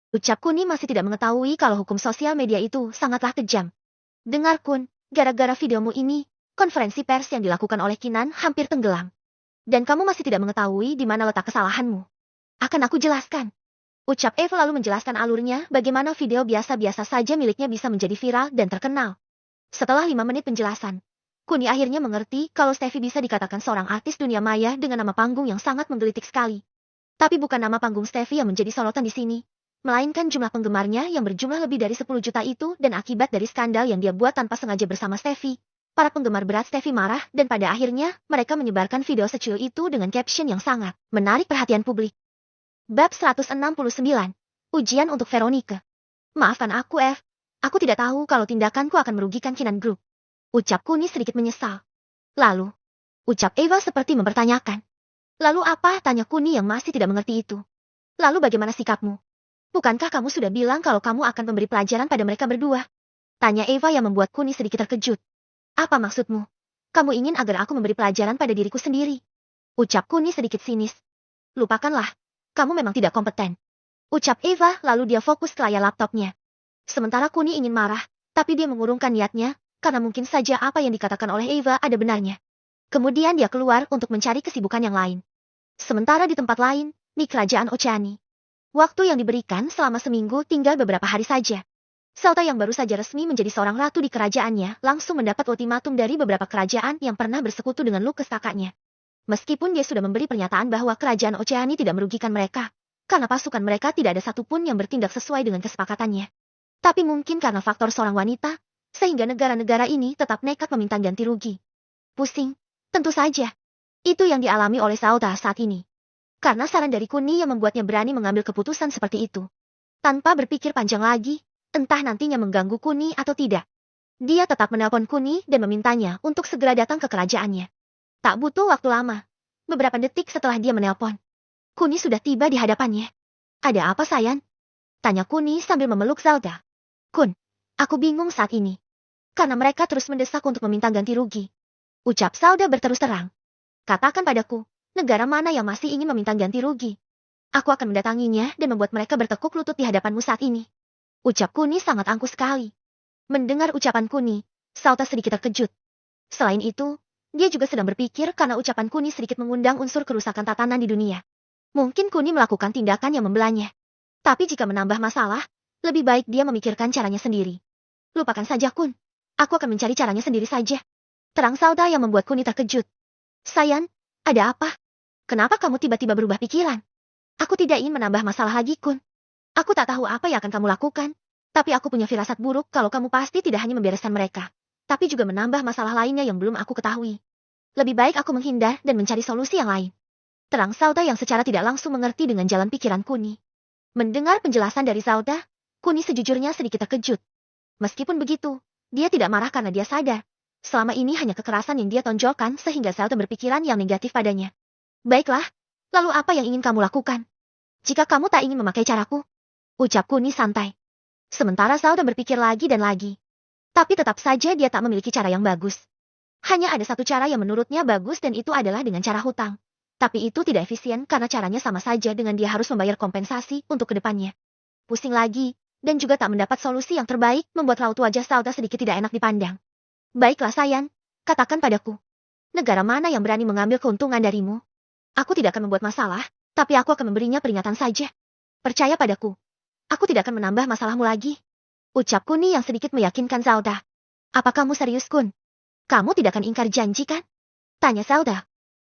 Ucap Kuni masih tidak mengetahui kalau hukum sosial media itu sangatlah kejam. Dengar Kun, gara-gara videomu ini, konferensi pers yang dilakukan oleh Kinan hampir tenggelam. Dan kamu masih tidak mengetahui di mana letak kesalahanmu. Akan aku jelaskan. Ucap Eva lalu menjelaskan alurnya bagaimana video biasa-biasa saja miliknya bisa menjadi viral dan terkenal. Setelah 5 menit penjelasan, Kuni akhirnya mengerti kalau Steffi bisa dikatakan seorang artis dunia maya dengan nama panggung yang sangat menggelitik sekali. Tapi bukan nama panggung Steffi yang menjadi sorotan di sini, melainkan jumlah penggemarnya yang berjumlah lebih dari 10 juta itu dan akibat dari skandal yang dia buat tanpa sengaja bersama Steffi. Para penggemar berat Steffi marah dan pada akhirnya mereka menyebarkan video secuil itu dengan caption yang sangat menarik perhatian publik. Bab 169. Ujian untuk Veronica. Maafkan aku, F. Aku tidak tahu kalau tindakanku akan merugikan Kinan Group. Ucap Kuni sedikit menyesal. Lalu, ucap Eva seperti mempertanyakan. Lalu apa? Tanya Kuni yang masih tidak mengerti itu. Lalu bagaimana sikapmu? Bukankah kamu sudah bilang kalau kamu akan memberi pelajaran pada mereka berdua? Tanya Eva yang membuat Kuni sedikit terkejut. Apa maksudmu? Kamu ingin agar aku memberi pelajaran pada diriku sendiri? Ucap Kuni sedikit sinis. Lupakanlah. Kamu memang tidak kompeten. Ucap Eva lalu dia fokus ke layar laptopnya. Sementara Kuni ingin marah, tapi dia mengurungkan niatnya, karena mungkin saja apa yang dikatakan oleh Eva ada benarnya. Kemudian dia keluar untuk mencari kesibukan yang lain. Sementara di tempat lain, di kerajaan Oceani. Waktu yang diberikan selama seminggu tinggal beberapa hari saja. Sauta yang baru saja resmi menjadi seorang ratu di kerajaannya langsung mendapat ultimatum dari beberapa kerajaan yang pernah bersekutu dengan Lucas kakaknya. Meskipun dia sudah memberi pernyataan bahwa kerajaan Oceani tidak merugikan mereka, karena pasukan mereka tidak ada satupun yang bertindak sesuai dengan kesepakatannya. Tapi mungkin karena faktor seorang wanita, sehingga negara-negara ini tetap nekat meminta ganti rugi. Pusing, tentu saja. Itu yang dialami oleh Sauta saat ini. Karena saran dari Kuni yang membuatnya berani mengambil keputusan seperti itu. Tanpa berpikir panjang lagi, entah nantinya mengganggu Kuni atau tidak. Dia tetap menelpon Kuni dan memintanya untuk segera datang ke kerajaannya. Tak butuh waktu lama. Beberapa detik setelah dia menelpon, Kuni sudah tiba di hadapannya. Ada apa, sayang? Tanya Kuni sambil memeluk Zelda. Kun, aku bingung saat ini. Karena mereka terus mendesak untuk meminta ganti rugi. Ucap Zelda berterus terang. Katakan padaku, negara mana yang masih ingin meminta ganti rugi? Aku akan mendatanginya dan membuat mereka bertekuk lutut di hadapanmu saat ini. Ucap Kuni sangat angkuh sekali. Mendengar ucapan Kuni, Sauta sedikit terkejut. Selain itu, dia juga sedang berpikir karena ucapan Kuni sedikit mengundang unsur kerusakan tatanan di dunia. Mungkin Kuni melakukan tindakan yang membelanya. Tapi jika menambah masalah, lebih baik dia memikirkan caranya sendiri. Lupakan saja Kun. Aku akan mencari caranya sendiri saja. Terang Sauta yang membuat Kuni terkejut. Sayang, ada apa? Kenapa kamu tiba-tiba berubah pikiran? Aku tidak ingin menambah masalah lagi, Kun. Aku tak tahu apa yang akan kamu lakukan, tapi aku punya firasat buruk kalau kamu pasti tidak hanya membereskan mereka, tapi juga menambah masalah lainnya yang belum aku ketahui. Lebih baik aku menghindar dan mencari solusi yang lain. Terang Sauta yang secara tidak langsung mengerti dengan jalan pikiran Kuni. Mendengar penjelasan dari Sauta, Kuni sejujurnya sedikit terkejut. Meskipun begitu, dia tidak marah karena dia sadar. Selama ini hanya kekerasan yang dia tonjolkan sehingga Sauta berpikiran yang negatif padanya. Baiklah, lalu apa yang ingin kamu lakukan? Jika kamu tak ingin memakai caraku, ucap Kuni santai. Sementara Sauta berpikir lagi dan lagi. Tapi tetap saja dia tak memiliki cara yang bagus. Hanya ada satu cara yang menurutnya bagus dan itu adalah dengan cara hutang. Tapi itu tidak efisien karena caranya sama saja dengan dia harus membayar kompensasi untuk kedepannya. Pusing lagi, dan juga tak mendapat solusi yang terbaik membuat raut wajah Sauta sedikit tidak enak dipandang. Baiklah sayang, katakan padaku. Negara mana yang berani mengambil keuntungan darimu? Aku tidak akan membuat masalah, tapi aku akan memberinya peringatan saja. Percaya padaku. Aku tidak akan menambah masalahmu lagi. Ucap Kuni yang sedikit meyakinkan Sauta. Apa kamu serius, Kun? Kamu tidak akan ingkar janji, kan? Tanya Sauta.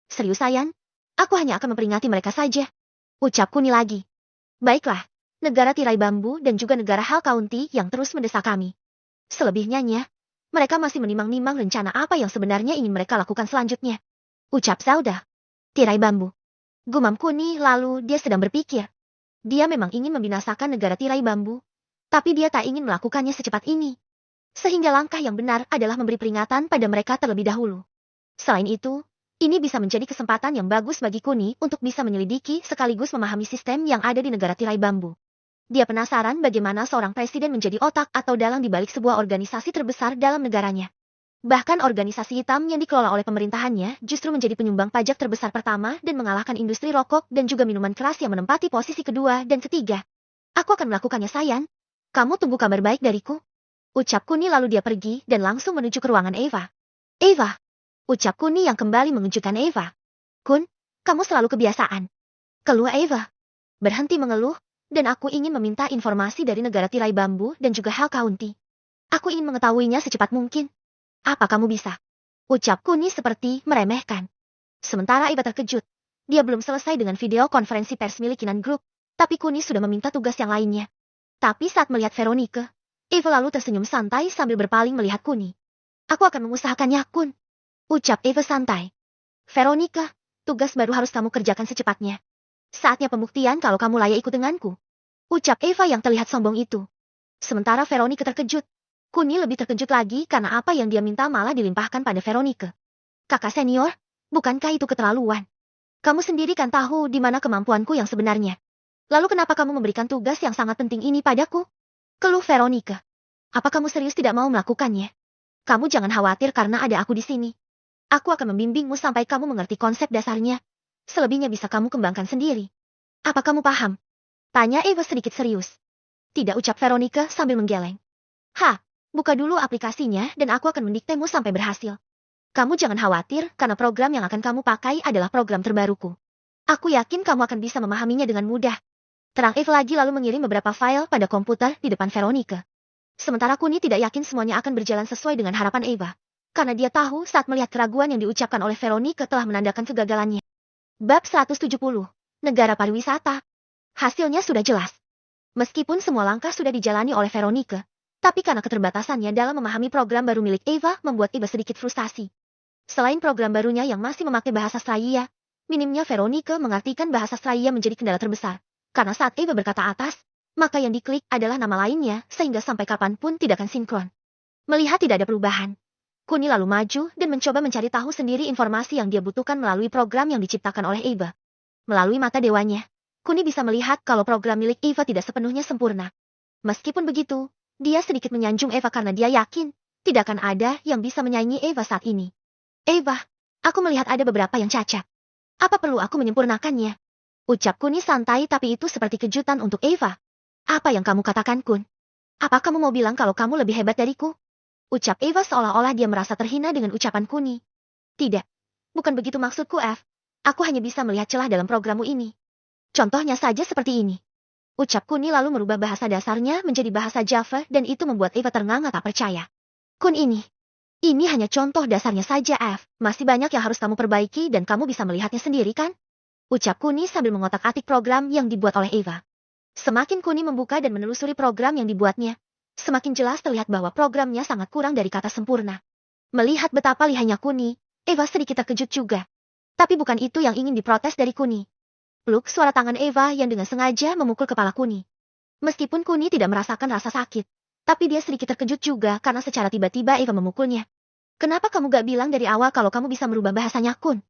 Serius, sayang? Aku hanya akan memperingati mereka saja. Ucap Kuni lagi. Baiklah, negara tirai bambu dan juga negara Hal County yang terus mendesak kami. Selebihnya, mereka masih menimang-nimang rencana apa yang sebenarnya ingin mereka lakukan selanjutnya. Ucap Sauta. Tirai bambu. Gumam Kuni lalu dia sedang berpikir. Dia memang ingin membinasakan negara tirai bambu, tapi dia tak ingin melakukannya secepat ini. Sehingga langkah yang benar adalah memberi peringatan pada mereka terlebih dahulu. Selain itu, ini bisa menjadi kesempatan yang bagus bagi Kuni untuk bisa menyelidiki sekaligus memahami sistem yang ada di negara tirai bambu. Dia penasaran bagaimana seorang presiden menjadi otak atau dalang di balik sebuah organisasi terbesar dalam negaranya. Bahkan organisasi hitam yang dikelola oleh pemerintahannya justru menjadi penyumbang pajak terbesar pertama dan mengalahkan industri rokok dan juga minuman keras yang menempati posisi kedua dan ketiga. Aku akan melakukannya, sayang. Kamu tunggu kabar baik dariku. Ucap Kuni lalu dia pergi dan langsung menuju ke ruangan Eva. Eva. Ucap Kuni yang kembali mengejutkan Eva. Kun, kamu selalu kebiasaan. Keluh Eva. Berhenti mengeluh, dan aku ingin meminta informasi dari negara tirai bambu dan juga Hell County. Aku ingin mengetahuinya secepat mungkin. Apa kamu bisa? Ucap Kuni seperti meremehkan. Sementara Eva terkejut. Dia belum selesai dengan video konferensi pers milik Kinan Group, tapi Kuni sudah meminta tugas yang lainnya. Tapi saat melihat Veronica, Eva lalu tersenyum santai sambil berpaling melihat Kuni. Aku akan mengusahakannya, Kun. Ucap Eva santai. Veronica, tugas baru harus kamu kerjakan secepatnya. Saatnya pembuktian kalau kamu layak ikut denganku. Ucap Eva yang terlihat sombong itu. Sementara Veronica terkejut. Kuni lebih terkejut lagi karena apa yang dia minta malah dilimpahkan pada Veronica. Kakak senior, bukankah itu keterlaluan? Kamu sendiri kan tahu di mana kemampuanku yang sebenarnya. Lalu kenapa kamu memberikan tugas yang sangat penting ini padaku? Keluh Veronica. Apa kamu serius tidak mau melakukannya? Kamu jangan khawatir karena ada aku di sini. Aku akan membimbingmu sampai kamu mengerti konsep dasarnya. Selebihnya bisa kamu kembangkan sendiri. Apa kamu paham? Tanya Eva sedikit serius. Tidak, ucap Veronica sambil menggeleng. Buka dulu aplikasinya dan aku akan mendiktemu sampai berhasil. Kamu jangan khawatir karena program yang akan kamu pakai adalah program terbaruku. Aku yakin kamu akan bisa memahaminya dengan mudah. Terang Eva lagi lalu mengirim beberapa file pada komputer di depan Veronica. Sementara Kuni tidak yakin semuanya akan berjalan sesuai dengan harapan Eva. Karena dia tahu saat melihat keraguan yang diucapkan oleh Veronica telah menandakan kegagalannya. Bab 170. Negara Pariwisata. Hasilnya sudah jelas. Meskipun semua langkah sudah dijalani oleh Veronica, tapi karena keterbatasannya dalam memahami program baru milik Eva membuat Eva sedikit frustasi. Selain program barunya yang masih memakai bahasa Straya, minimnya Veronica mengartikan bahasa Straya menjadi kendala terbesar. Karena saat Eva berkata atas, maka yang diklik adalah nama lainnya sehingga sampai kapanpun tidak akan sinkron. Melihat tidak ada perubahan, Kuni lalu maju dan mencoba mencari tahu sendiri informasi yang dia butuhkan melalui program yang diciptakan oleh Eva. Melalui mata dewanya, Kuni bisa melihat kalau program milik Eva tidak sepenuhnya sempurna. Meskipun begitu, dia sedikit menyanjung Eva karena dia yakin tidak akan ada yang bisa menyaingi Eva saat ini. Eva, aku melihat ada beberapa yang cacat. Apa perlu aku menyempurnakannya? Ucap Kuni santai tapi itu seperti kejutan untuk Eva. Apa yang kamu katakan, Kun? Apa kamu mau bilang kalau kamu lebih hebat dariku? Ucap Eva seolah-olah dia merasa terhina dengan ucapan Kuni. Tidak. Bukan begitu maksudku, F. Aku hanya bisa melihat celah dalam programmu ini. Contohnya saja seperti ini. Ucap Kuni lalu merubah bahasa dasarnya menjadi bahasa Java dan itu membuat Eva ternganga tak percaya. Kun ini hanya contoh dasarnya saja, F. Masih banyak yang harus kamu perbaiki dan kamu bisa melihatnya sendiri kan? Ucap Kuni sambil mengotak-atik program yang dibuat oleh Eva. Semakin Kuni membuka dan menelusuri program yang dibuatnya, semakin jelas terlihat bahwa programnya sangat kurang dari kata sempurna. Melihat betapa lihainya Kuni, Eva sedikit terkejut juga. Tapi bukan itu yang ingin diprotes dari Kuni. Pluk suara tangan Eva yang dengan sengaja memukul kepala Kuni. Meskipun Kuni tidak merasakan rasa sakit, tapi dia sedikit terkejut juga karena secara tiba-tiba Eva memukulnya. Kenapa kamu gak bilang dari awal kalau kamu bisa merubah bahasanya, Kun?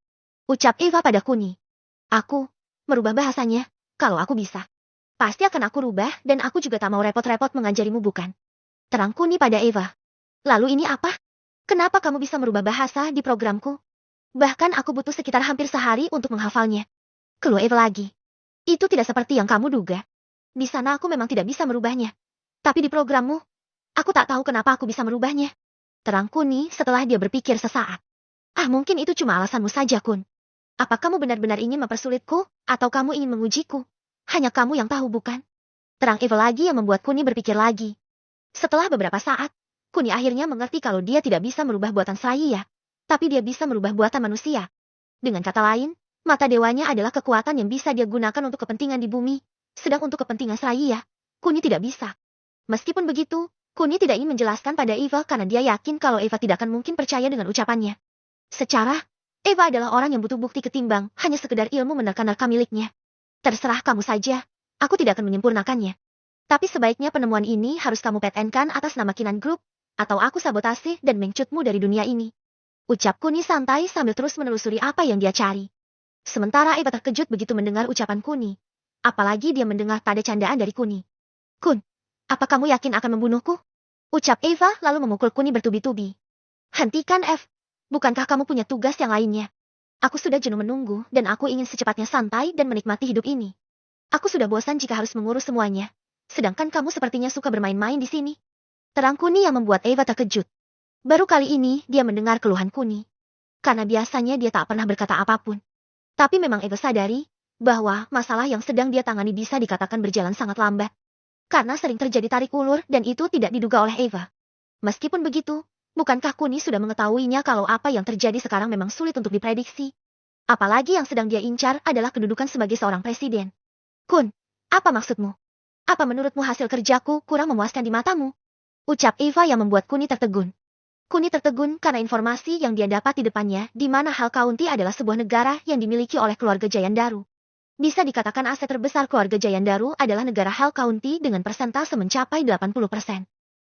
Ucap Eva pada Kuni. Aku merubah bahasanya, kalau aku bisa. Pasti akan aku rubah dan aku juga tak mau repot-repot mengajarimu, bukan? Terang Kuni pada Eva. Lalu ini apa? Kenapa kamu bisa merubah bahasa di programku? Bahkan aku butuh sekitar hampir sehari untuk menghafalnya. Keluh Eva lagi. Itu tidak seperti yang kamu duga. Di sana aku memang tidak bisa merubahnya. Tapi di programmu, aku tak tahu kenapa aku bisa merubahnya. Terang Kuni setelah dia berpikir sesaat. Mungkin itu cuma alasanmu saja, Kun. Apa kamu benar-benar ingin mempersulitku, atau kamu ingin mengujiku? Hanya kamu yang tahu, bukan? Terang Eva lagi yang membuat Kuni berpikir lagi. Setelah beberapa saat, Kuni akhirnya mengerti kalau dia tidak bisa merubah buatan Straya, tapi dia bisa merubah buatan manusia. Dengan kata lain, mata dewanya adalah kekuatan yang bisa dia gunakan untuk kepentingan di bumi, sedang untuk kepentingan Straya, Kuni tidak bisa. Meskipun begitu, Kuni tidak ingin menjelaskan pada Eva karena dia yakin kalau Eva tidak akan mungkin percaya dengan ucapannya. Secara, Eva adalah orang yang butuh bukti ketimbang hanya sekedar ilmu menerka-nerka miliknya. Terserah kamu saja, aku tidak akan menyempurnakannya. Tapi sebaiknya penemuan ini harus kamu patenkan atas nama Kinan Group, atau aku sabotase dan mencutmu dari dunia ini. Ucap Kuni santai sambil terus menelusuri apa yang dia cari. Sementara Eva terkejut begitu mendengar ucapan Kuni. Apalagi dia mendengar tanda candaan dari Kuni. Kun, apa kamu yakin akan membunuhku? Ucap Eva lalu memukul Kuni bertubi-tubi. Hentikan, F. Bukankah kamu punya tugas yang lainnya? Aku sudah jenuh menunggu dan aku ingin secepatnya santai dan menikmati hidup ini. Aku sudah bosan jika harus mengurus semuanya. Sedangkan kamu sepertinya suka bermain-main di sini. Terang Kuni yang membuat Eva terkejut. Baru kali ini dia mendengar keluhan Kuni. Karena biasanya dia tak pernah berkata apapun. Tapi memang Eva sadari bahwa masalah yang sedang dia tangani bisa dikatakan berjalan sangat lambat. Karena sering terjadi tarik ulur dan itu tidak diduga oleh Eva. Meskipun begitu, bukankah Kuni sudah mengetahuinya kalau apa yang terjadi sekarang memang sulit untuk diprediksi? Apalagi yang sedang dia incar adalah kedudukan sebagai seorang presiden. Kun, apa maksudmu? Apa menurutmu hasil kerjaku kurang memuaskan di matamu? Ucap Eva yang membuat Kuni tertegun. Kuni tertegun karena informasi yang dia dapat di depannya di mana Hal County adalah sebuah negara yang dimiliki oleh keluarga Jayandaru. Bisa dikatakan aset terbesar keluarga Jayandaru adalah negara Hal County dengan persentase mencapai 80%.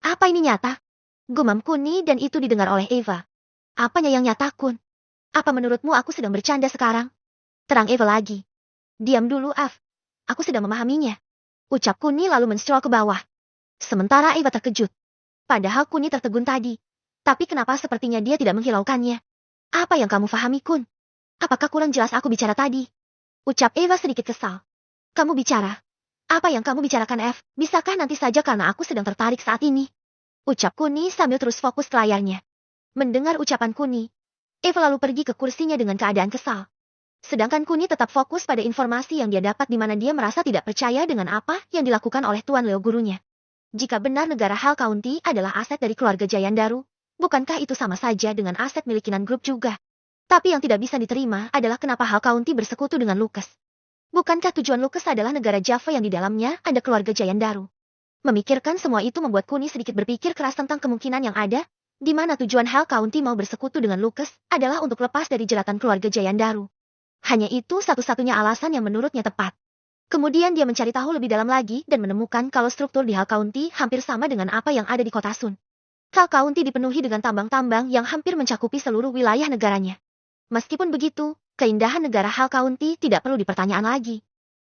Apa ini nyata? Gumam Kuni dan itu didengar oleh Eva. Apanya yang nyata, Kun? Apa menurutmu aku sedang bercanda sekarang? Terang Eva lagi. Diam dulu, Af. Aku sedang memahaminya. Ucap Kuni lalu men-scroll ke bawah. Sementara Eva terkejut. Padahal Kuni tertegun tadi. Tapi kenapa sepertinya dia tidak menghiraukannya? Apa yang kamu pahami, Kun? Apakah kurang jelas aku bicara tadi? Ucap Eva sedikit kesal. Kamu bicara? Apa yang kamu bicarakan, F? Bisakah nanti saja karena aku sedang tertarik saat ini? Ucap Kuni sambil terus fokus ke layarnya. Mendengar ucapan Kuni, Eva lalu pergi ke kursinya dengan keadaan kesal. Sedangkan Kuni tetap fokus pada informasi yang dia dapat di mana dia merasa tidak percaya dengan apa yang dilakukan oleh Tuan Leo gurunya. Jika benar negara Hal County adalah aset dari keluarga Jayandaru, bukankah itu sama saja dengan aset milik Kinan Group juga? Tapi yang tidak bisa diterima adalah kenapa Hal County bersekutu dengan Lucas. Bukankah tujuan Lucas adalah negara Java yang di dalamnya ada keluarga Jayandaru? Memikirkan semua itu membuat Kuni sedikit berpikir keras tentang kemungkinan yang ada, di mana tujuan Hal County mau bersekutu dengan Lucas adalah untuk lepas dari jeratan keluarga Jayandaru. Hanya itu satu-satunya alasan yang menurutnya tepat. Kemudian dia mencari tahu lebih dalam lagi dan menemukan kalau struktur di Hal County hampir sama dengan apa yang ada di kota Sun. Hal County dipenuhi dengan tambang-tambang yang hampir mencakupi seluruh wilayah negaranya. Meskipun begitu, keindahan negara Hal County tidak perlu dipertanyakan lagi.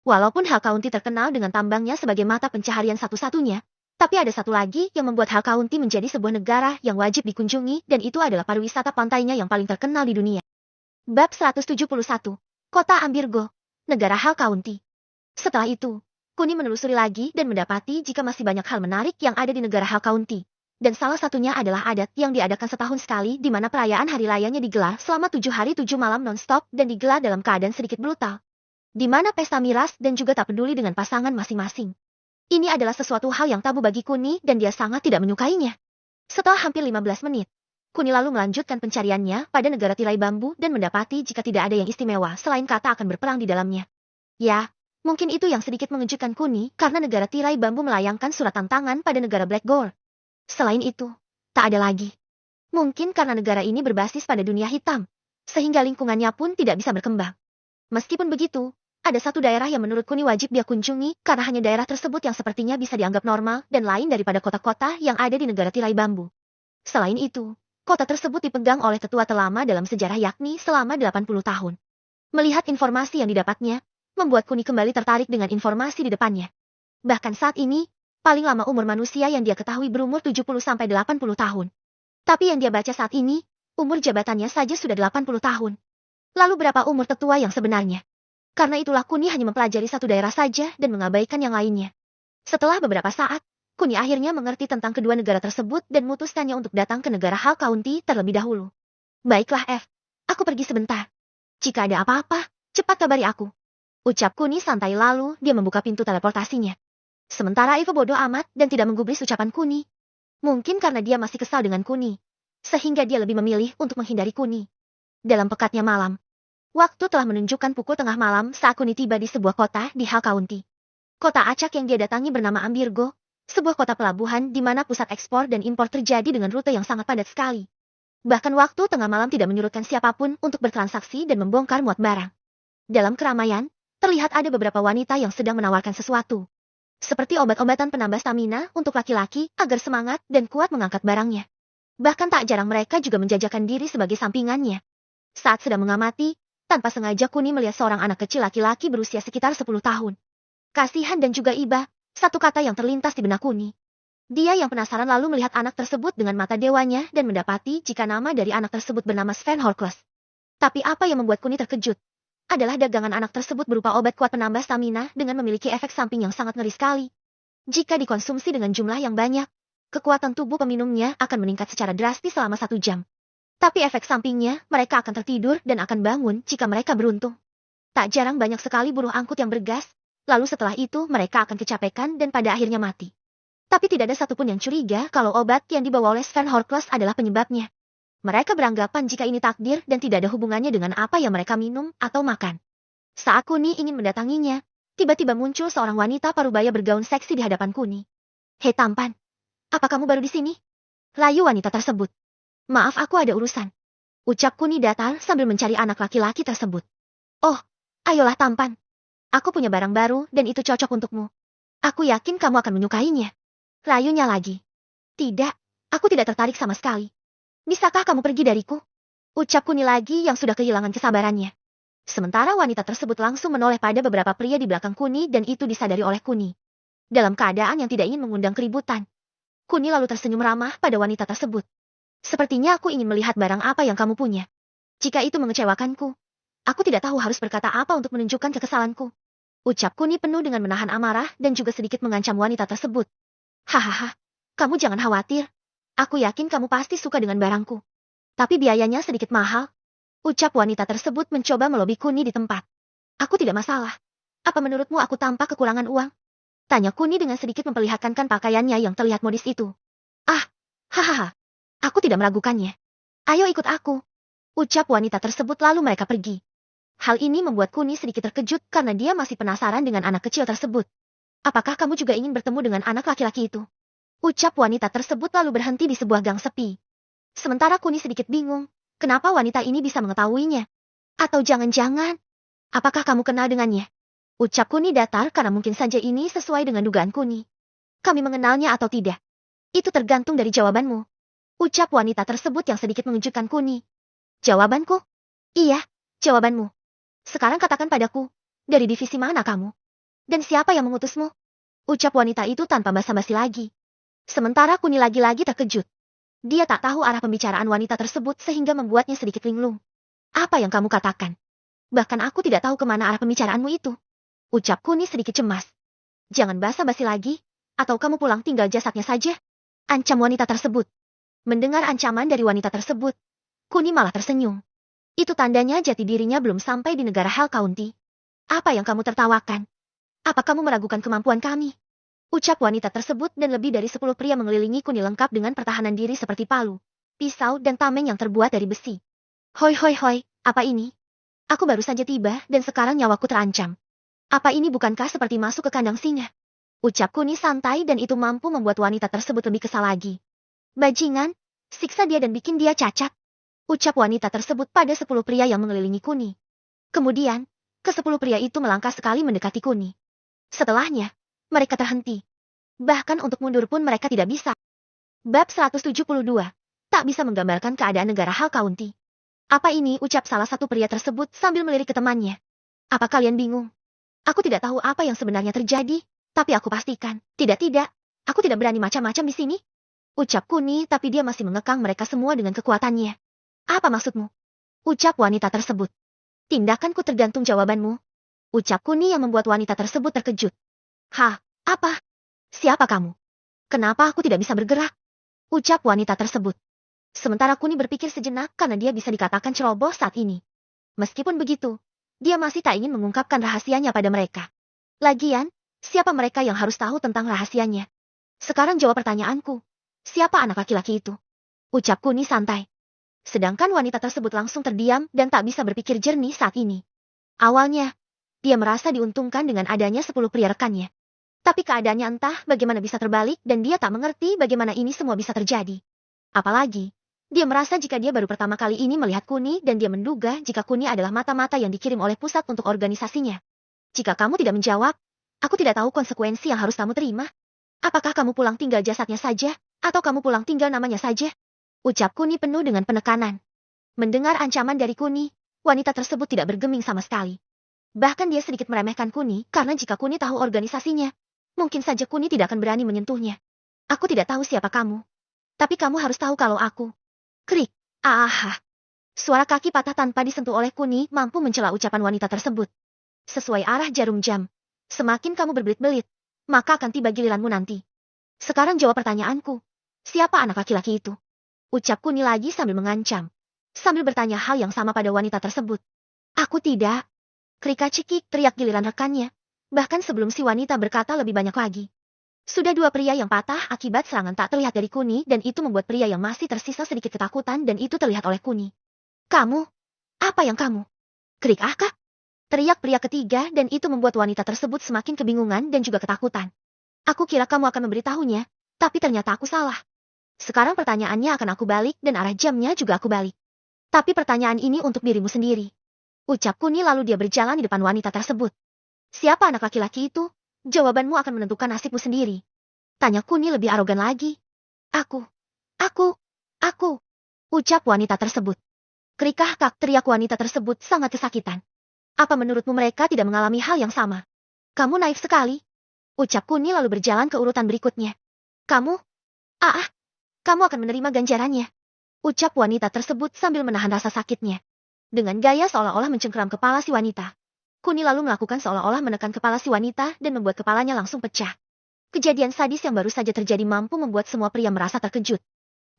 Walaupun Hal County terkenal dengan tambangnya sebagai mata pencaharian satu-satunya, tapi ada satu lagi yang membuat Hal County menjadi sebuah negara yang wajib dikunjungi dan itu adalah pariwisata pantainya yang paling terkenal di dunia. Bab 171. Kota Ambirgo, negara Hal County. Setelah itu, Kuni menelusuri lagi dan mendapati jika masih banyak hal menarik yang ada di negara Hal County. Dan salah satunya adalah adat yang diadakan setahun sekali di mana perayaan hari layanya digelar selama 7 hari 7 malam non-stop dan digelar dalam keadaan sedikit brutal. Di mana pesta miras dan juga tak peduli dengan pasangan masing-masing. Ini adalah sesuatu hal yang tabu bagi Kuni dan dia sangat tidak menyukainya. Setelah hampir 15 menit, Kuni lalu melanjutkan pencariannya pada negara tirai bambu dan mendapati jika tidak ada yang istimewa selain kata akan berperang di dalamnya. Ya, mungkin itu yang sedikit mengejutkan Kuni karena negara tirai bambu melayangkan surat tantangan pada negara Black Gold. Selain itu, tak ada lagi. Mungkin karena negara ini berbasis pada dunia hitam, sehingga lingkungannya pun tidak bisa berkembang. Meskipun begitu, ada satu daerah yang menurut Kuni wajib dia kunjungi karena hanya daerah tersebut yang sepertinya bisa dianggap normal dan lain daripada kota-kota yang ada di negara tirai bambu. Selain itu, kota tersebut dipegang oleh tetua terlama dalam sejarah yakni selama 80 tahun. Melihat informasi yang didapatnya, membuat Kuni kembali tertarik dengan informasi di depannya. Bahkan saat ini, paling lama umur manusia yang dia ketahui berumur 70-80 tahun. Tapi yang dia baca saat ini, umur jabatannya saja sudah 80 tahun. Lalu berapa umur tetua yang sebenarnya? Karena itulah Kuni hanya mempelajari satu daerah saja dan mengabaikan yang lainnya. Setelah beberapa saat, Kuni akhirnya mengerti tentang kedua negara tersebut dan memutuskannya untuk datang ke negara Hal County terlebih dahulu. Baiklah F, aku pergi sebentar. Jika ada apa-apa, cepat kabari aku. Ucap Kuni santai lalu dia membuka pintu teleportasinya. Sementara Eva bodoh amat dan tidak menggubris ucapan Kuni. Mungkin karena dia masih kesal dengan Kuni, sehingga dia lebih memilih untuk menghindari Kuni. Dalam pekatnya malam, waktu telah menunjukkan pukul tengah malam saat Kuni tiba di sebuah kota di Hal County. Kota acak yang dia datangi bernama Ambirgo, sebuah kota pelabuhan di mana pusat ekspor dan impor terjadi dengan rute yang sangat padat sekali. Bahkan waktu tengah malam tidak menyurutkan siapapun untuk bertransaksi dan membongkar muat barang. Dalam keramaian, terlihat ada beberapa wanita yang sedang menawarkan sesuatu. Seperti obat-obatan penambah stamina untuk laki-laki agar semangat dan kuat mengangkat barangnya. Bahkan tak jarang mereka juga menjajakan diri sebagai sampingannya. Saat sedang mengamati, tanpa sengaja Kuni melihat seorang anak kecil laki-laki berusia sekitar 10 tahun. Kasihan dan juga iba, satu kata yang terlintas di benak Kuni. Dia yang penasaran lalu melihat anak tersebut dengan mata dewanya dan mendapati jika nama dari anak tersebut bernama Sven Horkless. Tapi apa yang membuat Kuni terkejut adalah dagangan anak tersebut berupa obat kuat penambah stamina dengan memiliki efek samping yang sangat ngeri sekali. Jika dikonsumsi dengan jumlah yang banyak, kekuatan tubuh peminumnya akan meningkat secara drastis selama 1 jam. Tapi efek sampingnya, mereka akan tertidur dan akan bangun jika mereka beruntung. Tak jarang banyak sekali buruh angkut yang bergas, lalu setelah itu mereka akan kecapekan dan pada akhirnya mati. Tapi tidak ada satupun yang curiga kalau obat yang dibawa oleh Sven Horcrux adalah penyebabnya. Mereka beranggapan jika ini takdir dan tidak ada hubungannya dengan apa yang mereka minum atau makan. Saat Kuni ingin mendatanginya, tiba-tiba muncul seorang wanita parubaya bergaun seksi di hadapan Kuni. "Hei tampan, apa kamu baru di sini?" layu wanita tersebut. "Maaf, aku ada urusan," ucap Kuni datar sambil mencari anak laki-laki tersebut. "Oh, ayolah tampan. Aku punya barang baru dan itu cocok untukmu. Aku yakin kamu akan menyukainya," layunya lagi. "Tidak, aku tidak tertarik sama sekali. Bisakah kamu pergi dariku?" ucap Kuni lagi yang sudah kehilangan kesabarannya. Sementara wanita tersebut langsung menoleh pada beberapa pria di belakang Kuni dan itu disadari oleh Kuni. Dalam keadaan yang tidak ingin mengundang keributan, Kuni lalu tersenyum ramah pada wanita tersebut. "Sepertinya aku ingin melihat barang apa yang kamu punya. Jika itu mengecewakanku, aku tidak tahu harus berkata apa untuk menunjukkan kekesalanku," ucap Kuni penuh dengan menahan amarah dan juga sedikit mengancam wanita tersebut. "Hahaha, kamu jangan khawatir. Aku yakin kamu pasti suka dengan barangku. Tapi biayanya sedikit mahal," ucap wanita tersebut mencoba melobi Kuni di tempat. "Aku tidak masalah. Apa menurutmu aku tampak kekurangan uang?" tanya Kuni dengan sedikit memperlihatkan pakaiannya yang terlihat modis itu. "Ah, hahaha. Aku tidak meragukannya. Ayo ikut aku," ucap wanita tersebut lalu mereka pergi. Hal ini membuat Kuni sedikit terkejut karena dia masih penasaran dengan anak kecil tersebut. "Apakah kamu juga ingin bertemu dengan anak laki-laki itu?" ucap wanita tersebut lalu berhenti di sebuah gang sepi. Sementara Kuni sedikit bingung, kenapa wanita ini bisa mengetahuinya? Atau jangan-jangan, apakah kamu kenal dengannya? Ucap Kuni datar karena mungkin saja ini sesuai dengan dugaan Kuni. "Kami mengenalnya atau tidak? Itu tergantung dari jawabanmu," ucap wanita tersebut yang sedikit mengejutkan Kuni. "Jawabanku?" "Iya, jawabanmu. Sekarang katakan padaku, dari divisi mana kamu? Dan siapa yang mengutusmu?" ucap wanita itu tanpa basa-basi lagi. Sementara Kuni lagi-lagi terkejut. Dia tak tahu arah pembicaraan wanita tersebut sehingga membuatnya sedikit linglung. "Apa yang kamu katakan? Bahkan aku tidak tahu kemana arah pembicaraanmu itu," ucap Kuni sedikit cemas. "Jangan basa-basi lagi, atau kamu pulang tinggal jasadnya saja," ancam wanita tersebut. Mendengar ancaman dari wanita tersebut, Kuni malah tersenyum. Itu tandanya jati dirinya belum sampai di negara Hell County. "Apa yang kamu tertawakan? Apa kamu meragukan kemampuan kami?" ucap wanita tersebut dan lebih dari 10 pria mengelilingi Kuni lengkap dengan pertahanan diri seperti palu, pisau dan tameng yang terbuat dari besi. "Hoi hoi hoi, apa ini? Aku baru saja tiba dan sekarang nyawaku terancam. Apa ini bukankah seperti masuk ke kandang singa?" ucap Kuni santai dan itu mampu membuat wanita tersebut lebih kesal lagi. "Bajingan, siksa dia dan bikin dia cacat," ucap wanita tersebut pada 10 pria yang mengelilingi Kuni. Kemudian, ke-10 pria itu melangkah sekali mendekati Kuni. Setelahnya, mereka terhenti. Bahkan untuk mundur pun mereka tidak bisa. Bab 172. Tak bisa menggambarkan keadaan negara Hell County. "Apa ini?" ucap salah satu pria tersebut sambil melirik ke temannya. "Apa kalian bingung? Aku tidak tahu apa yang sebenarnya terjadi, tapi aku pastikan, tidak, aku tidak berani macam-macam di sini," ucap Kuni tapi dia masih mengekang mereka semua dengan kekuatannya. "Apa maksudmu?" ucap wanita tersebut. "Tindakanku tergantung jawabanmu," ucap Kuni yang membuat wanita tersebut terkejut. "Hah, apa? Siapa kamu? Kenapa aku tidak bisa bergerak?" ucap wanita tersebut. Sementara Kuni berpikir sejenak karena dia bisa dikatakan ceroboh saat ini. Meskipun begitu, dia masih tak ingin mengungkapkan rahasianya pada mereka. Lagian, siapa mereka yang harus tahu tentang rahasianya? "Sekarang jawab pertanyaanku. Siapa anak laki-laki itu?" ucap Kuni santai. Sedangkan wanita tersebut langsung terdiam dan tak bisa berpikir jernih saat ini. Awalnya, dia merasa diuntungkan dengan adanya 10 pria rekannya. Tapi keadaannya entah bagaimana bisa terbalik dan dia tak mengerti bagaimana ini semua bisa terjadi. Apalagi, dia merasa jika dia baru pertama kali ini melihat Kuni dan dia menduga jika Kuni adalah mata-mata yang dikirim oleh pusat untuk organisasinya. "Jika kamu tidak menjawab, aku tidak tahu konsekuensi yang harus kamu terima. Apakah kamu pulang tinggal jasadnya saja, atau kamu pulang tinggal namanya saja?" ucap Kuni penuh dengan penekanan. Mendengar ancaman dari Kuni, wanita tersebut tidak bergeming sama sekali. Bahkan dia sedikit meremehkan Kuni karena jika Kuni tahu organisasinya, mungkin saja Kuni tidak akan berani menyentuhnya. "Aku tidak tahu siapa kamu. Tapi kamu harus tahu kalau aku..." Krik. "Ah." Suara kaki patah tanpa disentuh oleh Kuni mampu mencela ucapan wanita tersebut. Sesuai arah jarum jam. "Semakin kamu berbelit-belit, maka akan tiba giliranmu nanti. Sekarang jawab pertanyaanku. Siapa anak laki-laki itu? Ucap Kuni lagi sambil mengancam. Sambil bertanya hal yang sama pada wanita tersebut. Aku tidak. Krika-cekik teriak giliran rekannya. Bahkan sebelum si wanita berkata lebih banyak lagi. Sudah dua pria yang patah akibat serangan tak terlihat dari Kuni dan itu membuat pria yang masih tersisa sedikit ketakutan dan itu terlihat oleh Kuni. Kamu? Apa yang kamu? Krik kak? Teriak pria ketiga dan itu membuat wanita tersebut semakin kebingungan dan juga ketakutan. Aku kira kamu akan memberitahunya, tapi ternyata aku salah. Sekarang pertanyaannya akan aku balik dan arah jamnya juga aku balik. Tapi pertanyaan ini untuk dirimu sendiri. Ucap Kuni lalu dia berjalan di depan wanita tersebut. Siapa anak laki-laki itu? Jawabanmu akan menentukan nasibmu sendiri. Tanya Kuni lebih arogan lagi. Aku. Ucap wanita tersebut. Kerikah kak teriak wanita tersebut sangat kesakitan. Apa menurutmu mereka tidak mengalami hal yang sama? Kamu naif sekali. Ucap Kuni lalu berjalan ke urutan berikutnya. Kamu? Kamu akan menerima ganjarannya. Ucap wanita tersebut sambil menahan rasa sakitnya. Dengan gaya seolah-olah mencengkeram kepala si wanita. Kuni lalu melakukan seolah-olah menekan kepala si wanita dan membuat kepalanya langsung pecah. Kejadian sadis yang baru saja terjadi mampu membuat semua pria merasa terkejut.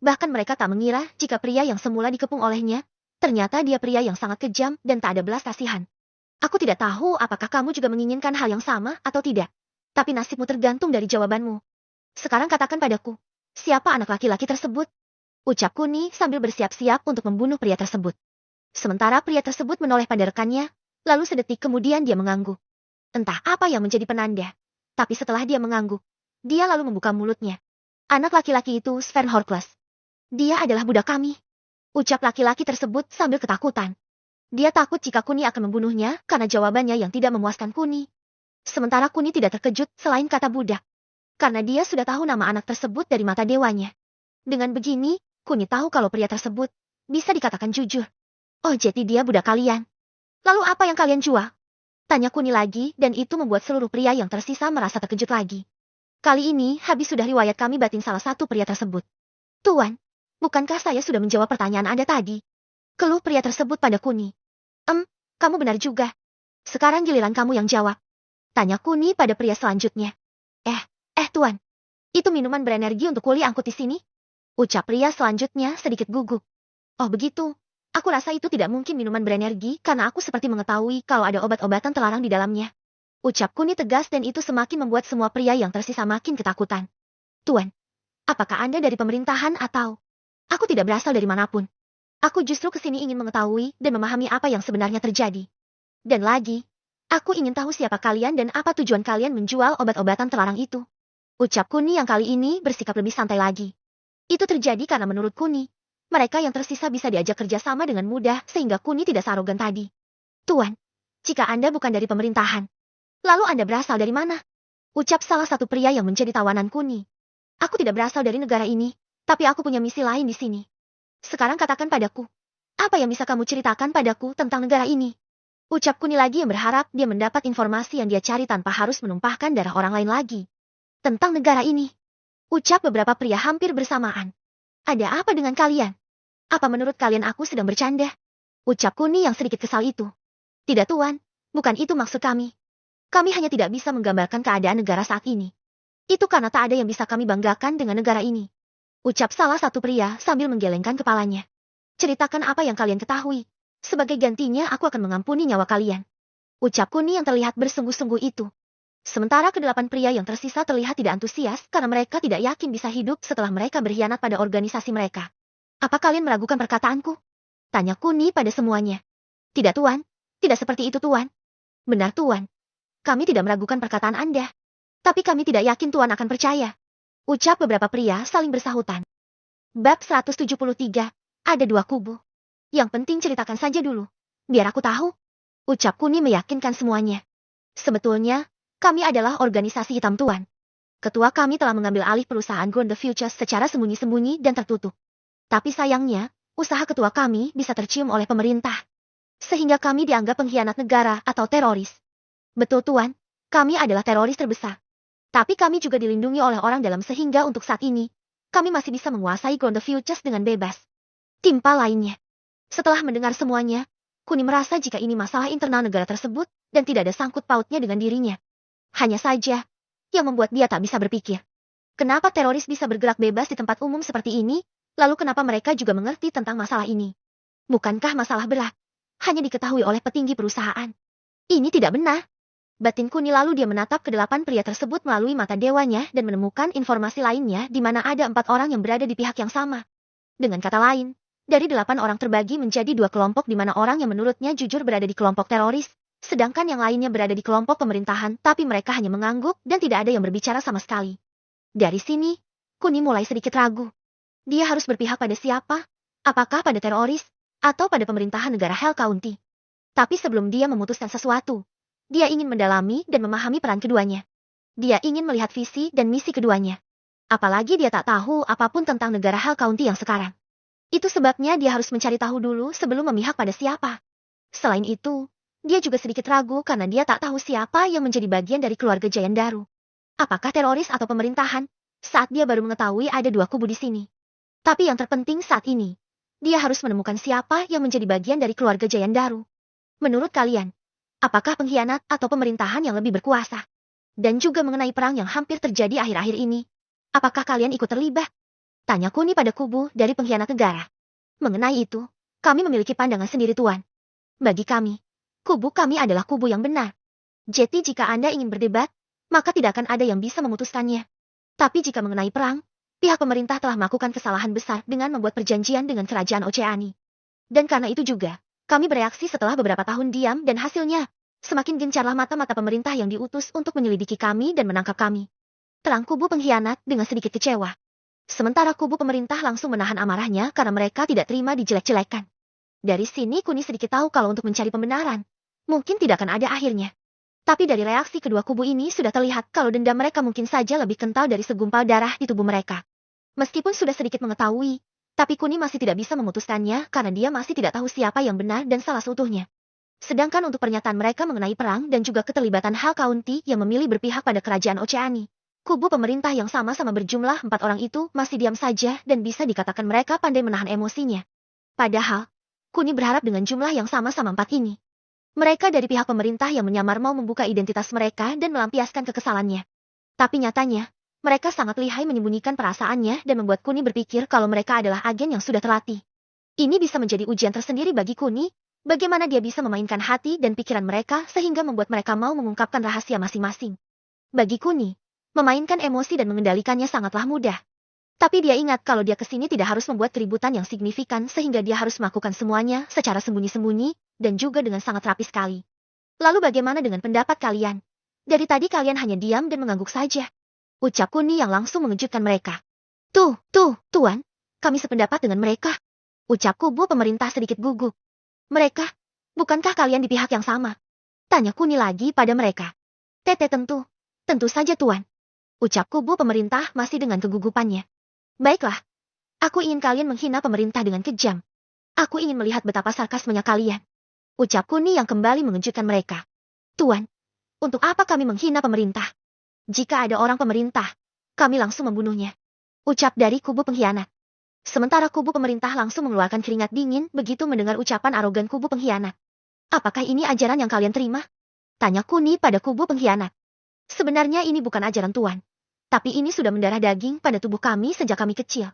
Bahkan mereka tak mengira jika pria yang semula dikepung olehnya, ternyata dia pria yang sangat kejam dan tak ada belas kasihan. Aku tidak tahu apakah kamu juga menginginkan hal yang sama atau tidak. Tapi nasibmu tergantung dari jawabanmu. Sekarang katakan padaku, siapa anak laki-laki tersebut? Ucap Kuni sambil bersiap-siap untuk membunuh pria tersebut. Sementara pria tersebut menoleh pada rekannya, lalu sedetik kemudian dia mengangguk. Entah apa yang menjadi penanda. Tapi setelah dia mengangguk, dia lalu membuka mulutnya. Anak laki-laki itu Sven Horkless. Dia adalah budak kami. Ucap laki-laki tersebut sambil ketakutan. Dia takut jika Kuni akan membunuhnya karena jawabannya yang tidak memuaskan Kuni. Sementara Kuni tidak terkejut selain kata budak. Karena dia sudah tahu nama anak tersebut dari mata dewanya. Dengan begini, Kuni tahu kalau pria tersebut bisa dikatakan jujur. Oh jadi dia budak kalian. Lalu apa yang kalian jual? Tanya Kuni lagi dan itu membuat seluruh pria yang tersisa merasa terkejut lagi. Kali ini habis sudah riwayat kami batin salah satu pria tersebut. Tuan, bukankah saya sudah menjawab pertanyaan Anda tadi? Keluh pria tersebut pada Kuni. Kamu benar juga. Sekarang giliran kamu yang jawab. Tanya Kuni pada pria selanjutnya. Tuan. Itu minuman berenergi untuk kuli angkut di sini? Ucap pria selanjutnya sedikit gugup. Oh begitu. Aku rasa itu tidak mungkin minuman berenergi karena aku seperti mengetahui kalau ada obat-obatan terlarang di dalamnya. Ucap Kuni tegas dan itu semakin membuat semua pria yang tersisa makin ketakutan. Tuan, apakah Anda dari pemerintahan atau? Aku tidak berasal dari manapun. Aku justru kesini ingin mengetahui dan memahami apa yang sebenarnya terjadi. Dan lagi, aku ingin tahu siapa kalian dan apa tujuan kalian menjual obat-obatan terlarang itu. Ucap Kuni yang kali ini bersikap lebih santai lagi. Itu terjadi karena menurut Kuni, mereka yang tersisa bisa diajak kerjasama dengan mudah sehingga Kuni tidak searogan tadi. Tuan, jika Anda bukan dari pemerintahan, lalu Anda berasal dari mana? Ucap salah satu pria yang menjadi tawanan Kuni. Aku tidak berasal dari negara ini, tapi aku punya misi lain di sini. Sekarang katakan padaku, apa yang bisa kamu ceritakan padaku tentang negara ini? Ucap Kuni lagi yang berharap dia mendapat informasi yang dia cari tanpa harus menumpahkan darah orang lain lagi. Tentang negara ini. Ucap beberapa pria hampir bersamaan. Ada apa dengan kalian? Apa menurut kalian aku sedang bercanda? Ucap Kuni yang sedikit kesal itu. Tidak tuan, bukan itu maksud kami. Kami hanya tidak bisa menggambarkan keadaan negara saat ini. Itu karena tak ada yang bisa kami banggakan dengan negara ini. Ucap salah satu pria sambil menggelengkan kepalanya. Ceritakan apa yang kalian ketahui. Sebagai gantinya aku akan mengampuni nyawa kalian. Ucap Kuni yang terlihat bersungguh-sungguh itu. Sementara kedelapan pria yang tersisa terlihat tidak antusias karena mereka tidak yakin bisa hidup setelah mereka berkhianat pada organisasi mereka. Apa kalian meragukan perkataanku? Tanya Kuni pada semuanya. Tidak tuan, tidak seperti itu tuan. Benar tuan. Kami tidak meragukan perkataan Anda. Tapi kami tidak yakin tuan akan percaya. Ucap beberapa pria saling bersahutan. Bab 173, ada dua kubu. Yang penting ceritakan saja dulu. Biar aku tahu. Ucap Kuni meyakinkan semuanya. Sebetulnya, kami adalah organisasi hitam tuan. Ketua kami telah mengambil alih perusahaan Ground the Futures secara sembunyi-sembunyi dan tertutup. Tapi sayangnya, usaha ketua kami bisa tercium oleh pemerintah. Sehingga kami dianggap pengkhianat negara atau teroris. Betul tuan, kami adalah teroris terbesar. Tapi kami juga dilindungi oleh orang dalam sehingga untuk saat ini, kami masih bisa menguasai Ground the Futures dengan bebas. Timpal lainnya. Setelah mendengar semuanya, Kuni merasa jika ini masalah internal negara tersebut dan tidak ada sangkut pautnya dengan dirinya. Hanya saja, yang membuat dia tak bisa berpikir. Kenapa teroris bisa bergerak bebas di tempat umum seperti ini? Lalu kenapa mereka juga mengerti tentang masalah ini? Bukankah masalah berat hanya diketahui oleh petinggi perusahaan? Ini tidak benar. Batin Kuni lalu dia menatap ke 8 pria tersebut melalui mata dewanya dan menemukan informasi lainnya di mana ada 4 orang yang berada di pihak yang sama. Dengan kata lain, dari 8 orang terbagi menjadi 2 kelompok di mana orang yang menurutnya jujur berada di kelompok teroris, sedangkan yang lainnya berada di kelompok pemerintahan tapi mereka hanya mengangguk dan tidak ada yang berbicara sama sekali. Dari sini, Kuni mulai sedikit ragu. Dia harus berpihak pada siapa? Apakah pada teroris? Atau pada pemerintahan negara Hell County? Tapi sebelum dia memutuskan sesuatu, dia ingin mendalami dan memahami peran keduanya. Dia ingin melihat visi dan misi keduanya. Apalagi dia tak tahu apapun tentang negara Hell County yang sekarang. Itu sebabnya dia harus mencari tahu dulu sebelum memihak pada siapa. Selain itu, dia juga sedikit ragu karena dia tak tahu siapa yang menjadi bagian dari keluarga Giant Daru. Apakah teroris atau pemerintahan? Saat dia baru mengetahui ada 2 kubu di sini. Tapi yang terpenting saat ini, dia harus menemukan siapa yang menjadi bagian dari keluarga Giant Daru. Menurut kalian, apakah pengkhianat atau pemerintahan yang lebih berkuasa? Dan juga mengenai perang yang hampir terjadi akhir-akhir ini. Apakah kalian ikut terlibat? Tanya Kuni pada kubu dari pengkhianat negara. Mengenai itu, kami memiliki pandangan sendiri Tuan. Bagi kami, kubu kami adalah kubu yang benar. Jadi jika Anda ingin berdebat, maka tidak akan ada yang bisa memutuskannya. Tapi jika mengenai perang, pihak pemerintah telah melakukan kesalahan besar dengan membuat perjanjian dengan kerajaan Oceani. Dan karena itu juga, kami bereaksi setelah beberapa tahun diam dan hasilnya, semakin gencarlah mata-mata pemerintah yang diutus untuk menyelidiki kami dan menangkap kami. Terang kubu pengkhianat dengan sedikit kecewa. Sementara kubu pemerintah langsung menahan amarahnya karena mereka tidak terima dijelek-jelekan. Dari sini Kuni sedikit tahu kalau untuk mencari pembenaran, mungkin tidak akan ada akhirnya. Tapi dari reaksi kedua kubu ini sudah terlihat kalau dendam mereka mungkin saja lebih kental dari segumpal darah di tubuh mereka. Meskipun sudah sedikit mengetahui, tapi Kuni masih tidak bisa memutuskannya karena dia masih tidak tahu siapa yang benar dan salah seutuhnya. Sedangkan untuk pernyataan mereka mengenai perang dan juga keterlibatan Hell County yang memilih berpihak pada kerajaan Oceani, kubu pemerintah yang sama-sama berjumlah 4 orang itu masih diam saja dan bisa dikatakan mereka pandai menahan emosinya. Padahal, Kuni berharap dengan jumlah yang sama-sama 4 ini. Mereka dari pihak pemerintah yang menyamar mau membuka identitas mereka dan melampiaskan kekesalannya. Tapi nyatanya, mereka sangat lihai menyembunyikan perasaannya dan membuat Kuni berpikir kalau mereka adalah agen yang sudah terlatih. Ini bisa menjadi ujian tersendiri bagi Kuni, bagaimana dia bisa memainkan hati dan pikiran mereka sehingga membuat mereka mau mengungkapkan rahasia masing-masing. Bagi Kuni, memainkan emosi dan mengendalikannya sangatlah mudah. Tapi dia ingat kalau dia kesini tidak harus membuat keributan yang signifikan sehingga dia harus melakukan semuanya secara sembunyi-sembunyi dan juga dengan sangat rapi sekali. Lalu bagaimana dengan pendapat kalian? Dari tadi kalian hanya diam dan mengangguk saja. Ucap Kuni yang langsung mengejutkan mereka. Tuan, kami sependapat dengan mereka. Ucap kubu pemerintah sedikit gugup. Mereka, bukankah kalian di pihak yang sama? Tanya Kuni lagi pada mereka. Tentu saja Tuan. Ucap kubu pemerintah masih dengan kegugupannya. Baiklah, aku ingin kalian menghina pemerintah dengan kejam. Aku ingin melihat betapa sarkasmenya kalian. Ucap Kuni yang kembali mengejutkan mereka. Tuan, untuk apa kami menghina pemerintah? Jika ada orang pemerintah, kami langsung membunuhnya. Ucap dari kubu pengkhianat. Sementara kubu pemerintah langsung mengeluarkan keringat dingin begitu mendengar ucapan arogan kubu pengkhianat. Apakah ini ajaran yang kalian terima? Tanya Kuni pada kubu pengkhianat. Sebenarnya ini bukan ajaran Tuan. Tapi ini sudah mendarah daging pada tubuh kami sejak kami kecil.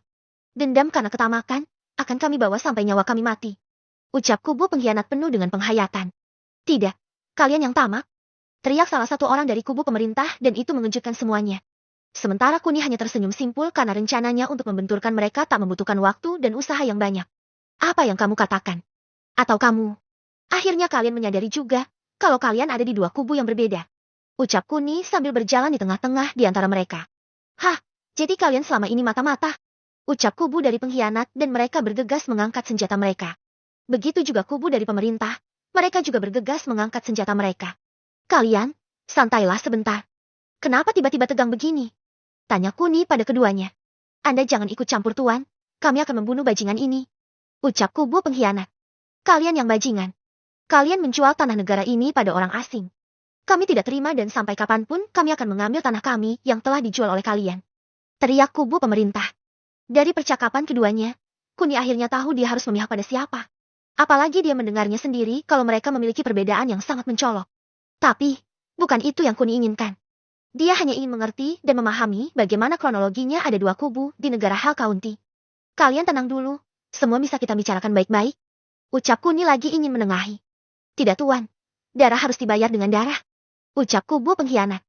Dendam karena ketamakan, akan kami bawa sampai nyawa kami mati. Ucap kubu pengkhianat penuh dengan penghayatan. Tidak, kalian yang tamak. Teriak salah satu orang dari kubu pemerintah dan itu mengejutkan semuanya. Sementara Kuni hanya tersenyum simpul karena rencananya untuk membenturkan mereka tak membutuhkan waktu dan usaha yang banyak. Apa yang kamu katakan? Atau kamu? Akhirnya kalian menyadari juga, kalau kalian ada di 2 kubu yang berbeda. Ucap Kuni sambil berjalan di tengah-tengah di antara mereka. Hah, jadi kalian selama ini mata-mata? Ucap kubu dari pengkhianat dan mereka bergegas mengangkat senjata mereka. Begitu juga kubu dari pemerintah, mereka juga bergegas mengangkat senjata mereka. Kalian, santailah sebentar. Kenapa tiba-tiba tegang begini? Tanya Kuni pada keduanya. Anda jangan ikut campur Tuan, kami akan membunuh bajingan ini. Ucap kubu pengkhianat. Kalian yang bajingan. Kalian menjual tanah negara ini pada orang asing. Kami tidak terima dan sampai kapanpun kami akan mengambil tanah kami yang telah dijual oleh kalian. Teriak kubu pemerintah. Dari percakapan keduanya, Kuni akhirnya tahu dia harus memihak pada siapa. Apalagi dia mendengarnya sendiri kalau mereka memiliki perbedaan yang sangat mencolok. Tapi, bukan itu yang Kuni inginkan. Dia hanya ingin mengerti dan memahami bagaimana kronologinya ada dua kubu di negara Hell County. Kalian tenang dulu, semua bisa kita bicarakan baik-baik. Ucap Kuni lagi ingin menengahi. Tidak tuan, darah harus dibayar dengan darah. Ucap kubu pengkhianat.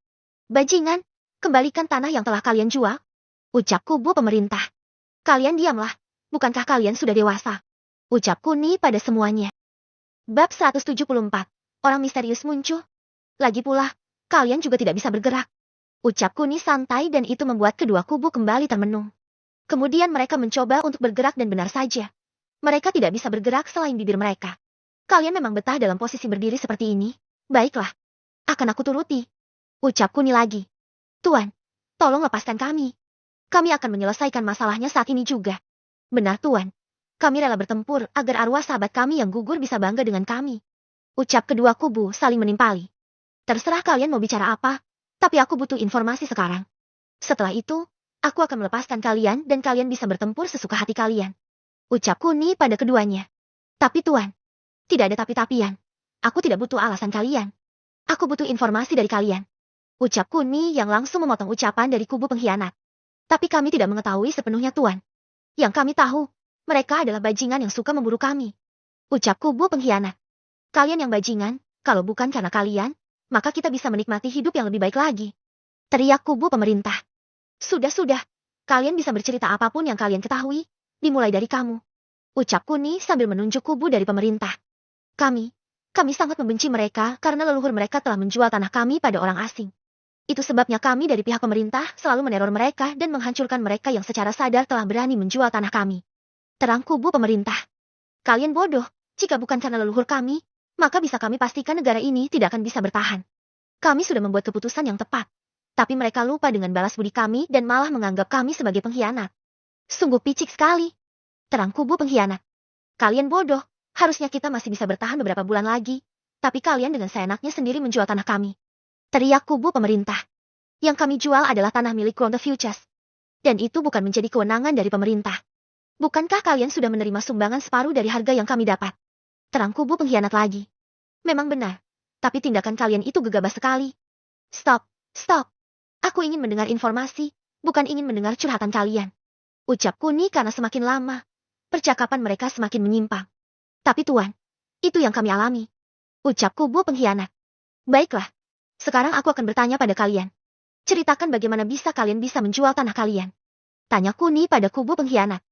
Bajingan, kembalikan tanah yang telah kalian jual. Ucap kubu pemerintah. Kalian diamlah, bukankah kalian sudah dewasa? Ucap Kuni pada semuanya. Bab 174. Orang misterius muncul. Lagi pula, kalian juga tidak bisa bergerak. Ucap Kuni santai dan itu membuat kedua kubu kembali termenung. Kemudian mereka mencoba untuk bergerak dan benar saja. Mereka tidak bisa bergerak selain bibir mereka. Kalian memang betah dalam posisi berdiri seperti ini. Baiklah. Akan aku turuti. Ucap Kuni lagi. Tuan, tolong lepaskan kami. Kami akan menyelesaikan masalahnya saat ini juga. Benar tuan. Kami rela bertempur agar arwah sahabat kami yang gugur bisa bangga dengan kami. Ucap kedua kubu saling menimpali. Terserah kalian mau bicara apa, tapi aku butuh informasi sekarang. Setelah itu, aku akan melepaskan kalian dan kalian bisa bertempur sesuka hati kalian. Ucap Kuni pada keduanya. Tapi tuan, tidak ada tapi-tapian. Aku tidak butuh alasan kalian. Aku butuh informasi dari kalian. Ucap Kuni yang langsung memotong ucapan dari kubu pengkhianat. Tapi kami tidak mengetahui sepenuhnya tuan. Yang kami tahu, mereka adalah bajingan yang suka memburu kami. Ucap kubu pengkhianat. Kalian yang bajingan, kalau bukan karena kalian, maka kita bisa menikmati hidup yang lebih baik lagi. Teriak kubu pemerintah. Sudah. Kalian bisa bercerita apapun yang kalian ketahui, dimulai dari kamu. Ucap Kuni sambil menunjuk kubu dari pemerintah. Kami sangat membenci mereka karena leluhur mereka telah menjual tanah kami pada orang asing. Itu sebabnya kami dari pihak pemerintah selalu meneror mereka dan menghancurkan mereka yang secara sadar telah berani menjual tanah kami. Terang kubu pemerintah. Kalian bodoh, jika bukan karena leluhur kami, maka bisa kami pastikan negara ini tidak akan bisa bertahan. Kami sudah membuat keputusan yang tepat. Tapi mereka lupa dengan balas budi kami dan malah menganggap kami sebagai pengkhianat. Sungguh picik sekali. Terang kubu pengkhianat. Kalian bodoh, harusnya kita masih bisa bertahan beberapa bulan lagi. Tapi kalian dengan seenaknya sendiri menjual tanah kami. Teriak kubu pemerintah. Yang kami jual adalah tanah milik Crown the Futures. Dan itu bukan menjadi kewenangan dari pemerintah. Bukankah kalian sudah menerima sumbangan separuh dari harga yang kami dapat? Terang kubu pengkhianat lagi. Memang benar. Tapi tindakan kalian itu gegabah sekali. Stop. Aku ingin mendengar informasi, bukan ingin mendengar curhatan kalian. Ucap Kuni karena semakin lama, percakapan mereka semakin menyimpang. Tapi tuan, itu yang kami alami. Ucap kubu pengkhianat. Baiklah. Sekarang aku akan bertanya pada kalian. Ceritakan bagaimana bisa kalian bisa menjual tanah kalian. Tanya Kuni pada kubu pengkhianat.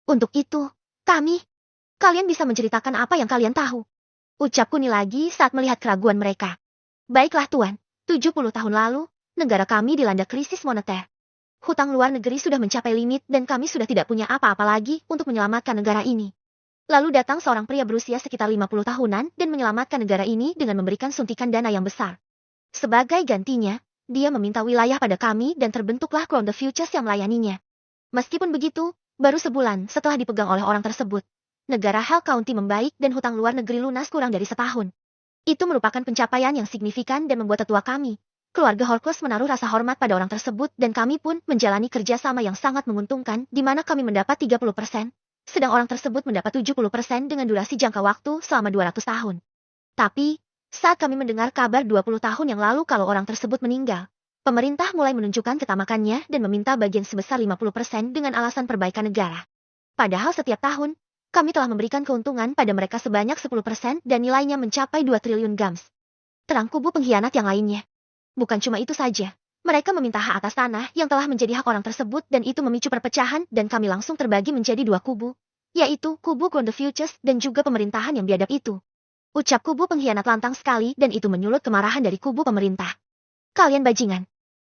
Untuk itu, kalian bisa menceritakan apa yang kalian tahu. Ucap Kuni lagi saat melihat keraguan mereka. Baiklah tuan, 70 tahun lalu, negara kami dilanda krisis moneter. Hutang luar negeri sudah mencapai limit dan kami sudah tidak punya apa-apa lagi untuk menyelamatkan negara ini. Lalu datang seorang pria berusia sekitar 50 tahunan dan menyelamatkan negara ini dengan memberikan suntikan dana yang besar. Sebagai gantinya, dia meminta wilayah pada kami dan terbentuklah Crown the Futures yang melayaninya. Meskipun begitu, baru sebulan setelah dipegang oleh orang tersebut, negara Hell County membaik dan hutang luar negeri lunas kurang dari setahun. Itu merupakan pencapaian yang signifikan dan membuat tetua kami, keluarga Horcrux menaruh rasa hormat pada orang tersebut dan kami pun menjalani kerjasama yang sangat menguntungkan di mana kami mendapat 30%, sedang orang tersebut mendapat 70% dengan durasi jangka waktu selama 200 tahun. Tapi, saat kami mendengar kabar 20 tahun yang lalu kalau orang tersebut meninggal, pemerintah mulai menunjukkan ketamakannya dan meminta bagian sebesar 50% dengan alasan perbaikan negara. Padahal setiap tahun, kami telah memberikan keuntungan pada mereka sebanyak 10% dan nilainya mencapai 2 triliun gams. Terang kubu pengkhianat yang lainnya. Bukan cuma itu saja, mereka meminta hak atas tanah yang telah menjadi hak orang tersebut dan itu memicu perpecahan dan kami langsung terbagi menjadi dua kubu, yaitu kubu Crown the Futures dan juga pemerintahan yang biadab itu. Ucap kubu pengkhianat lantang sekali dan itu menyulut kemarahan dari kubu pemerintah. Kalian bajingan.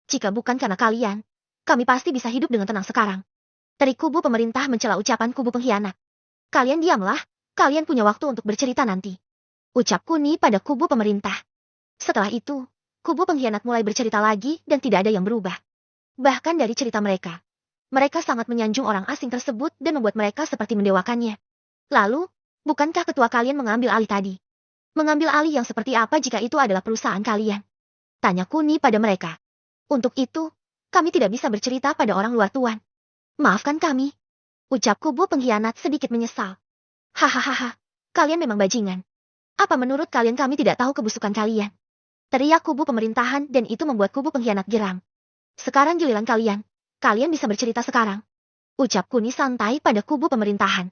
Jika bukan karena kalian, kami pasti bisa hidup dengan tenang sekarang. Terik kubu pemerintah mencela ucapan kubu pengkhianat. Kalian diamlah, kalian punya waktu untuk bercerita nanti. Ucap Kuni pada kubu pemerintah. Setelah itu, kubu pengkhianat mulai bercerita lagi dan tidak ada yang berubah. Bahkan dari cerita mereka, mereka sangat menyanjung orang asing tersebut dan membuat mereka seperti mendewakannya. Lalu, bukankah ketua kalian mengambil alih tadi? Mengambil alih yang seperti apa jika itu adalah perusahaan kalian? Tanya Kuni pada mereka. Untuk itu, kami tidak bisa bercerita pada orang luar tuan. Maafkan kami. Ucap kubu pengkhianat sedikit menyesal. Hahaha, kalian memang bajingan. Apa menurut kalian kami tidak tahu kebusukan kalian? Teriak kubu pemerintahan dan itu membuat kubu pengkhianat geram. Sekarang giliran kalian. Kalian bisa bercerita sekarang. Ucap Kuni santai pada kubu pemerintahan.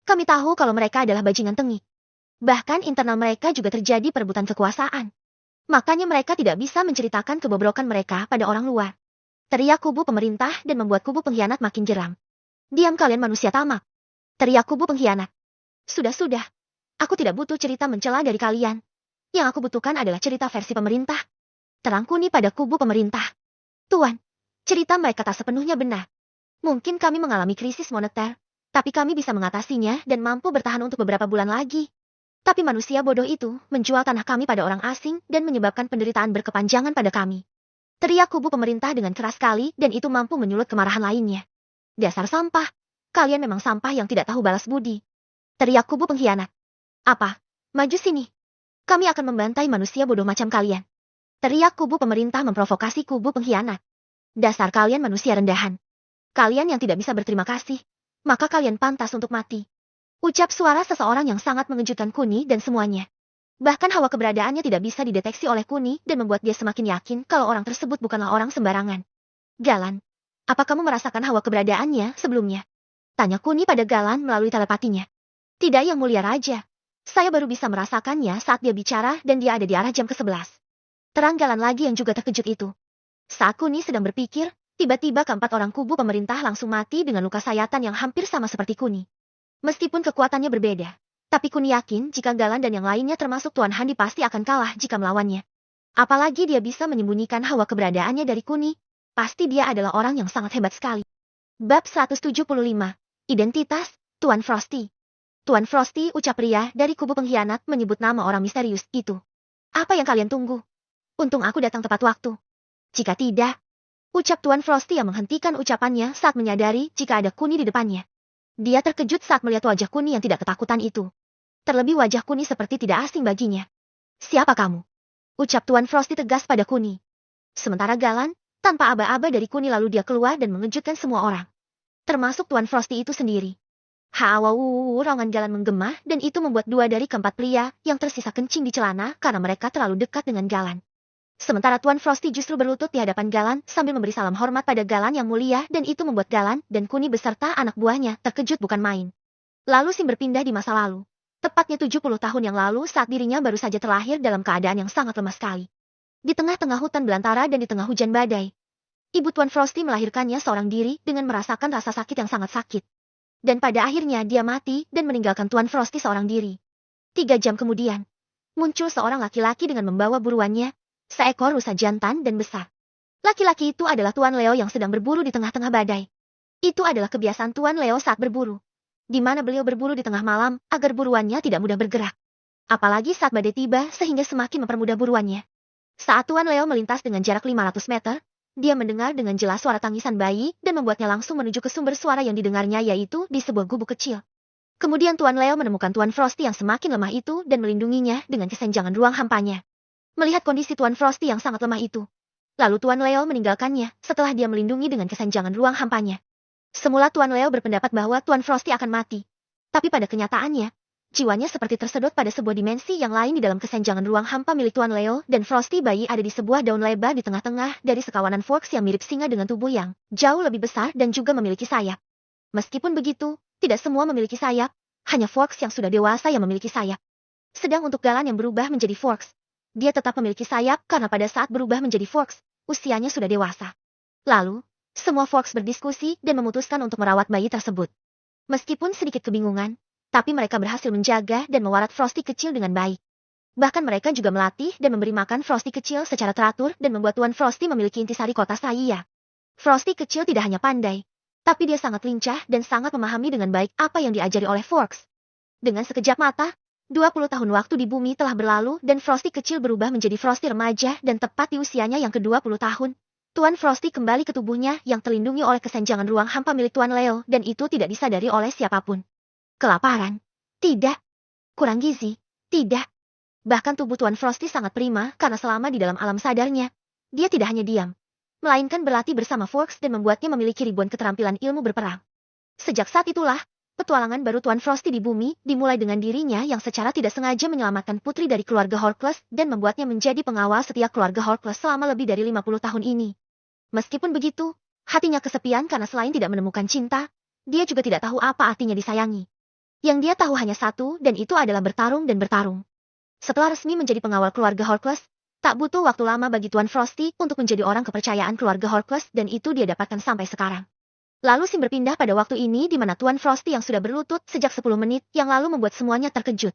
Kami tahu kalau mereka adalah bajingan tengik. Bahkan internal mereka juga terjadi perebutan kekuasaan. Makanya mereka tidak bisa menceritakan kebobrokan mereka pada orang luar. Teriak kubu pemerintah dan membuat kubu pengkhianat makin geram. Diam kalian manusia tamak. Teriak kubu pengkhianat. Sudah. Aku tidak butuh cerita mencela dari kalian. Yang aku butuhkan adalah cerita versi pemerintah. Terang Kuni pada kubu pemerintah. Tuan, cerita mereka tak sepenuhnya benar. Mungkin kami mengalami krisis moneter, tapi kami bisa mengatasinya dan mampu bertahan untuk beberapa bulan lagi. Tapi manusia bodoh itu menjual tanah kami pada orang asing dan menyebabkan penderitaan berkepanjangan pada kami. Teriak kubu pemerintah dengan keras sekali dan itu mampu menyulut kemarahan lainnya. Dasar sampah. Kalian memang sampah yang tidak tahu balas budi. Teriak kubu pengkhianat. Apa? Maju sini. Kami akan membantai manusia bodoh macam kalian. Teriak kubu pemerintah memprovokasi kubu pengkhianat. Dasar kalian manusia rendahan. Kalian yang tidak bisa berterima kasih. Maka kalian pantas untuk mati. Ucap suara seseorang yang sangat mengejutkan Kuni dan semuanya. Bahkan hawa keberadaannya tidak bisa dideteksi oleh Kuni dan membuat dia semakin yakin kalau orang tersebut bukanlah orang sembarangan. Galan, apa kamu merasakan hawa keberadaannya sebelumnya? Tanya Kuni pada Galan melalui telepatinya. Tidak yang mulia raja. Saya baru bisa merasakannya saat dia bicara dan dia ada di arah jam ke-11. Terang Galan lagi yang juga terkejut itu. Saat Kuni sedang berpikir, tiba-tiba keempat orang kubu pemerintah langsung mati dengan luka sayatan yang hampir sama seperti Kuni. Meskipun kekuatannya berbeda, tapi Kuni yakin jika Galan dan yang lainnya termasuk Tuan Handi pasti akan kalah jika melawannya. Apalagi dia bisa menyembunyikan hawa keberadaannya dari Kuni, pasti dia adalah orang yang sangat hebat sekali. Bab 175. Identitas, Tuan Frosty. Tuan Frosty, ucap pria dari kubu pengkhianat menyebut nama orang misterius itu. Apa yang kalian tunggu? Untung aku datang tepat waktu. Jika tidak, ucap Tuan Frosty yang menghentikan ucapannya saat menyadari jika ada Kuni di depannya. Dia terkejut saat melihat wajah Kuni yang tidak ketakutan itu. Terlebih wajah Kuni seperti tidak asing baginya. Siapa kamu? Ucap Tuan Frosty tegas pada Kuni. Sementara Galan, tanpa aba-aba dari Kuni lalu dia keluar dan mengejutkan semua orang. Termasuk Tuan Frosty itu sendiri. Raungan Galan menggema dan itu membuat dua dari keempat pria yang tersisa kencing di celana karena mereka terlalu dekat dengan Galan. Sementara Tuan Frosty justru berlutut di hadapan Galan sambil memberi salam hormat pada Galan yang mulia dan itu membuat Galan dan Kuni beserta anak buahnya terkejut bukan main. Lalu Sim berpindah di masa lalu. Tepatnya 70 tahun yang lalu saat dirinya baru saja terlahir dalam keadaan yang sangat lemah sekali. Di tengah-tengah hutan belantara dan di tengah hujan badai. Ibu Tuan Frosty melahirkannya seorang diri dengan merasakan rasa sakit yang sangat sakit. Dan pada akhirnya dia mati dan meninggalkan Tuan Frosty seorang diri. 3 jam kemudian, muncul seorang laki-laki dengan membawa buruannya. Seekor rusa jantan dan besar. Laki-laki itu adalah Tuan Leo yang sedang berburu di tengah-tengah badai. Itu adalah kebiasaan Tuan Leo saat berburu. Di mana beliau berburu di tengah malam agar buruannya tidak mudah bergerak. Apalagi saat badai tiba sehingga semakin mempermudah buruannya. Saat Tuan Leo melintas dengan jarak 500 meter, dia mendengar dengan jelas suara tangisan bayi dan membuatnya langsung menuju ke sumber suara yang didengarnya yaitu di sebuah gubuk kecil. Kemudian Tuan Leo menemukan Tuan Frosty yang semakin lemah itu dan melindunginya dengan kesenjangan ruang hampanya. Melihat kondisi Tuan Frosty yang sangat lemah itu. Lalu Tuan Leo meninggalkannya setelah dia melindungi dengan kesenjangan ruang hampanya. Semula Tuan Leo berpendapat bahwa Tuan Frosty akan mati. Tapi pada kenyataannya, jiwanya seperti tersedot pada sebuah dimensi yang lain di dalam kesenjangan ruang hampa milik Tuan Leo dan Frosty bayi ada di sebuah daun lebar di tengah-tengah dari sekawanan Forks yang mirip singa dengan tubuh yang jauh lebih besar dan juga memiliki sayap. Meskipun begitu, tidak semua memiliki sayap, hanya Forks yang sudah dewasa yang memiliki sayap. Sedang untuk Galan yang berubah menjadi Forks, dia tetap memiliki sayap karena pada saat berubah menjadi Forks, usianya sudah dewasa. Lalu, semua Forks berdiskusi dan memutuskan untuk merawat bayi tersebut. Meskipun sedikit kebingungan, tapi mereka berhasil menjaga dan mewarat Frosty kecil dengan baik. Bahkan mereka juga melatih dan memberi makan Frosty kecil secara teratur dan membuat Tuan Frosty memiliki intisari kota Saya. Frosty kecil tidak hanya pandai, tapi dia sangat lincah dan sangat memahami dengan baik apa yang diajari oleh Forks. Dengan sekejap mata, 20 tahun waktu di bumi telah berlalu dan Frosty kecil berubah menjadi Frosty remaja dan tepat di usianya yang ke-20 tahun. Tuan Frosty kembali ke tubuhnya yang terlindungi oleh kesenjangan ruang hampa milik Tuan Leo dan itu tidak disadari oleh siapapun. Kelaparan? Tidak. Kurang gizi? Tidak. Bahkan tubuh Tuan Frosty sangat prima karena selama di dalam alam sadarnya, dia tidak hanya diam, melainkan berlatih bersama Forks dan membuatnya memiliki ribuan keterampilan ilmu berperang. Sejak saat itulah, Petualangan baru Tuan Frosty di bumi dimulai dengan dirinya yang secara tidak sengaja menyelamatkan putri dari keluarga Horcrux dan membuatnya menjadi pengawal setia keluarga Horcrux selama lebih dari 50 tahun ini. Meskipun begitu, hatinya kesepian karena selain tidak menemukan cinta, dia juga tidak tahu apa artinya disayangi. Yang dia tahu hanya satu, dan itu adalah bertarung dan bertarung. Setelah resmi menjadi pengawal keluarga Horcrux, tak butuh waktu lama bagi Tuan Frosty untuk menjadi orang kepercayaan keluarga Horcrux dan itu dia dapatkan sampai sekarang. Lalu Sim berpindah pada waktu ini di mana Tuan Frosty yang sudah berlutut sejak 10 menit yang lalu membuat semuanya terkejut.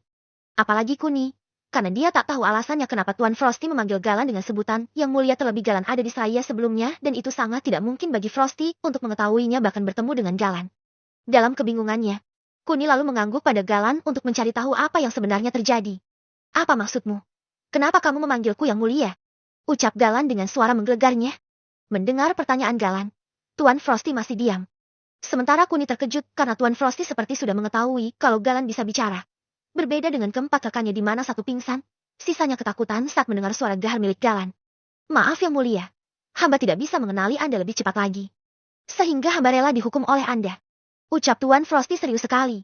Apalagi Kuni, karena dia tak tahu alasannya kenapa Tuan Frosty memanggil Galan dengan sebutan yang mulia terlebih Galan ada di saya sebelumnya dan itu sangat tidak mungkin bagi Frosty untuk mengetahuinya bahkan bertemu dengan Galan. Dalam kebingungannya, Kuni lalu mengangguk pada Galan untuk mencari tahu apa yang sebenarnya terjadi. Apa maksudmu? Kenapa kamu memanggilku yang mulia? Ucap Galan dengan suara menggelegarnya. Mendengar pertanyaan Galan, Tuan Frosty masih diam. Sementara Kuni terkejut karena Tuan Frosty seperti sudah mengetahui kalau Galan bisa bicara. Berbeda dengan keempat rekannya di mana satu pingsan, sisanya ketakutan saat mendengar suara gahar milik Galan. Maaf yang mulia, hamba tidak bisa mengenali Anda lebih cepat lagi. Sehingga hamba rela dihukum oleh Anda. Ucap Tuan Frosty serius sekali.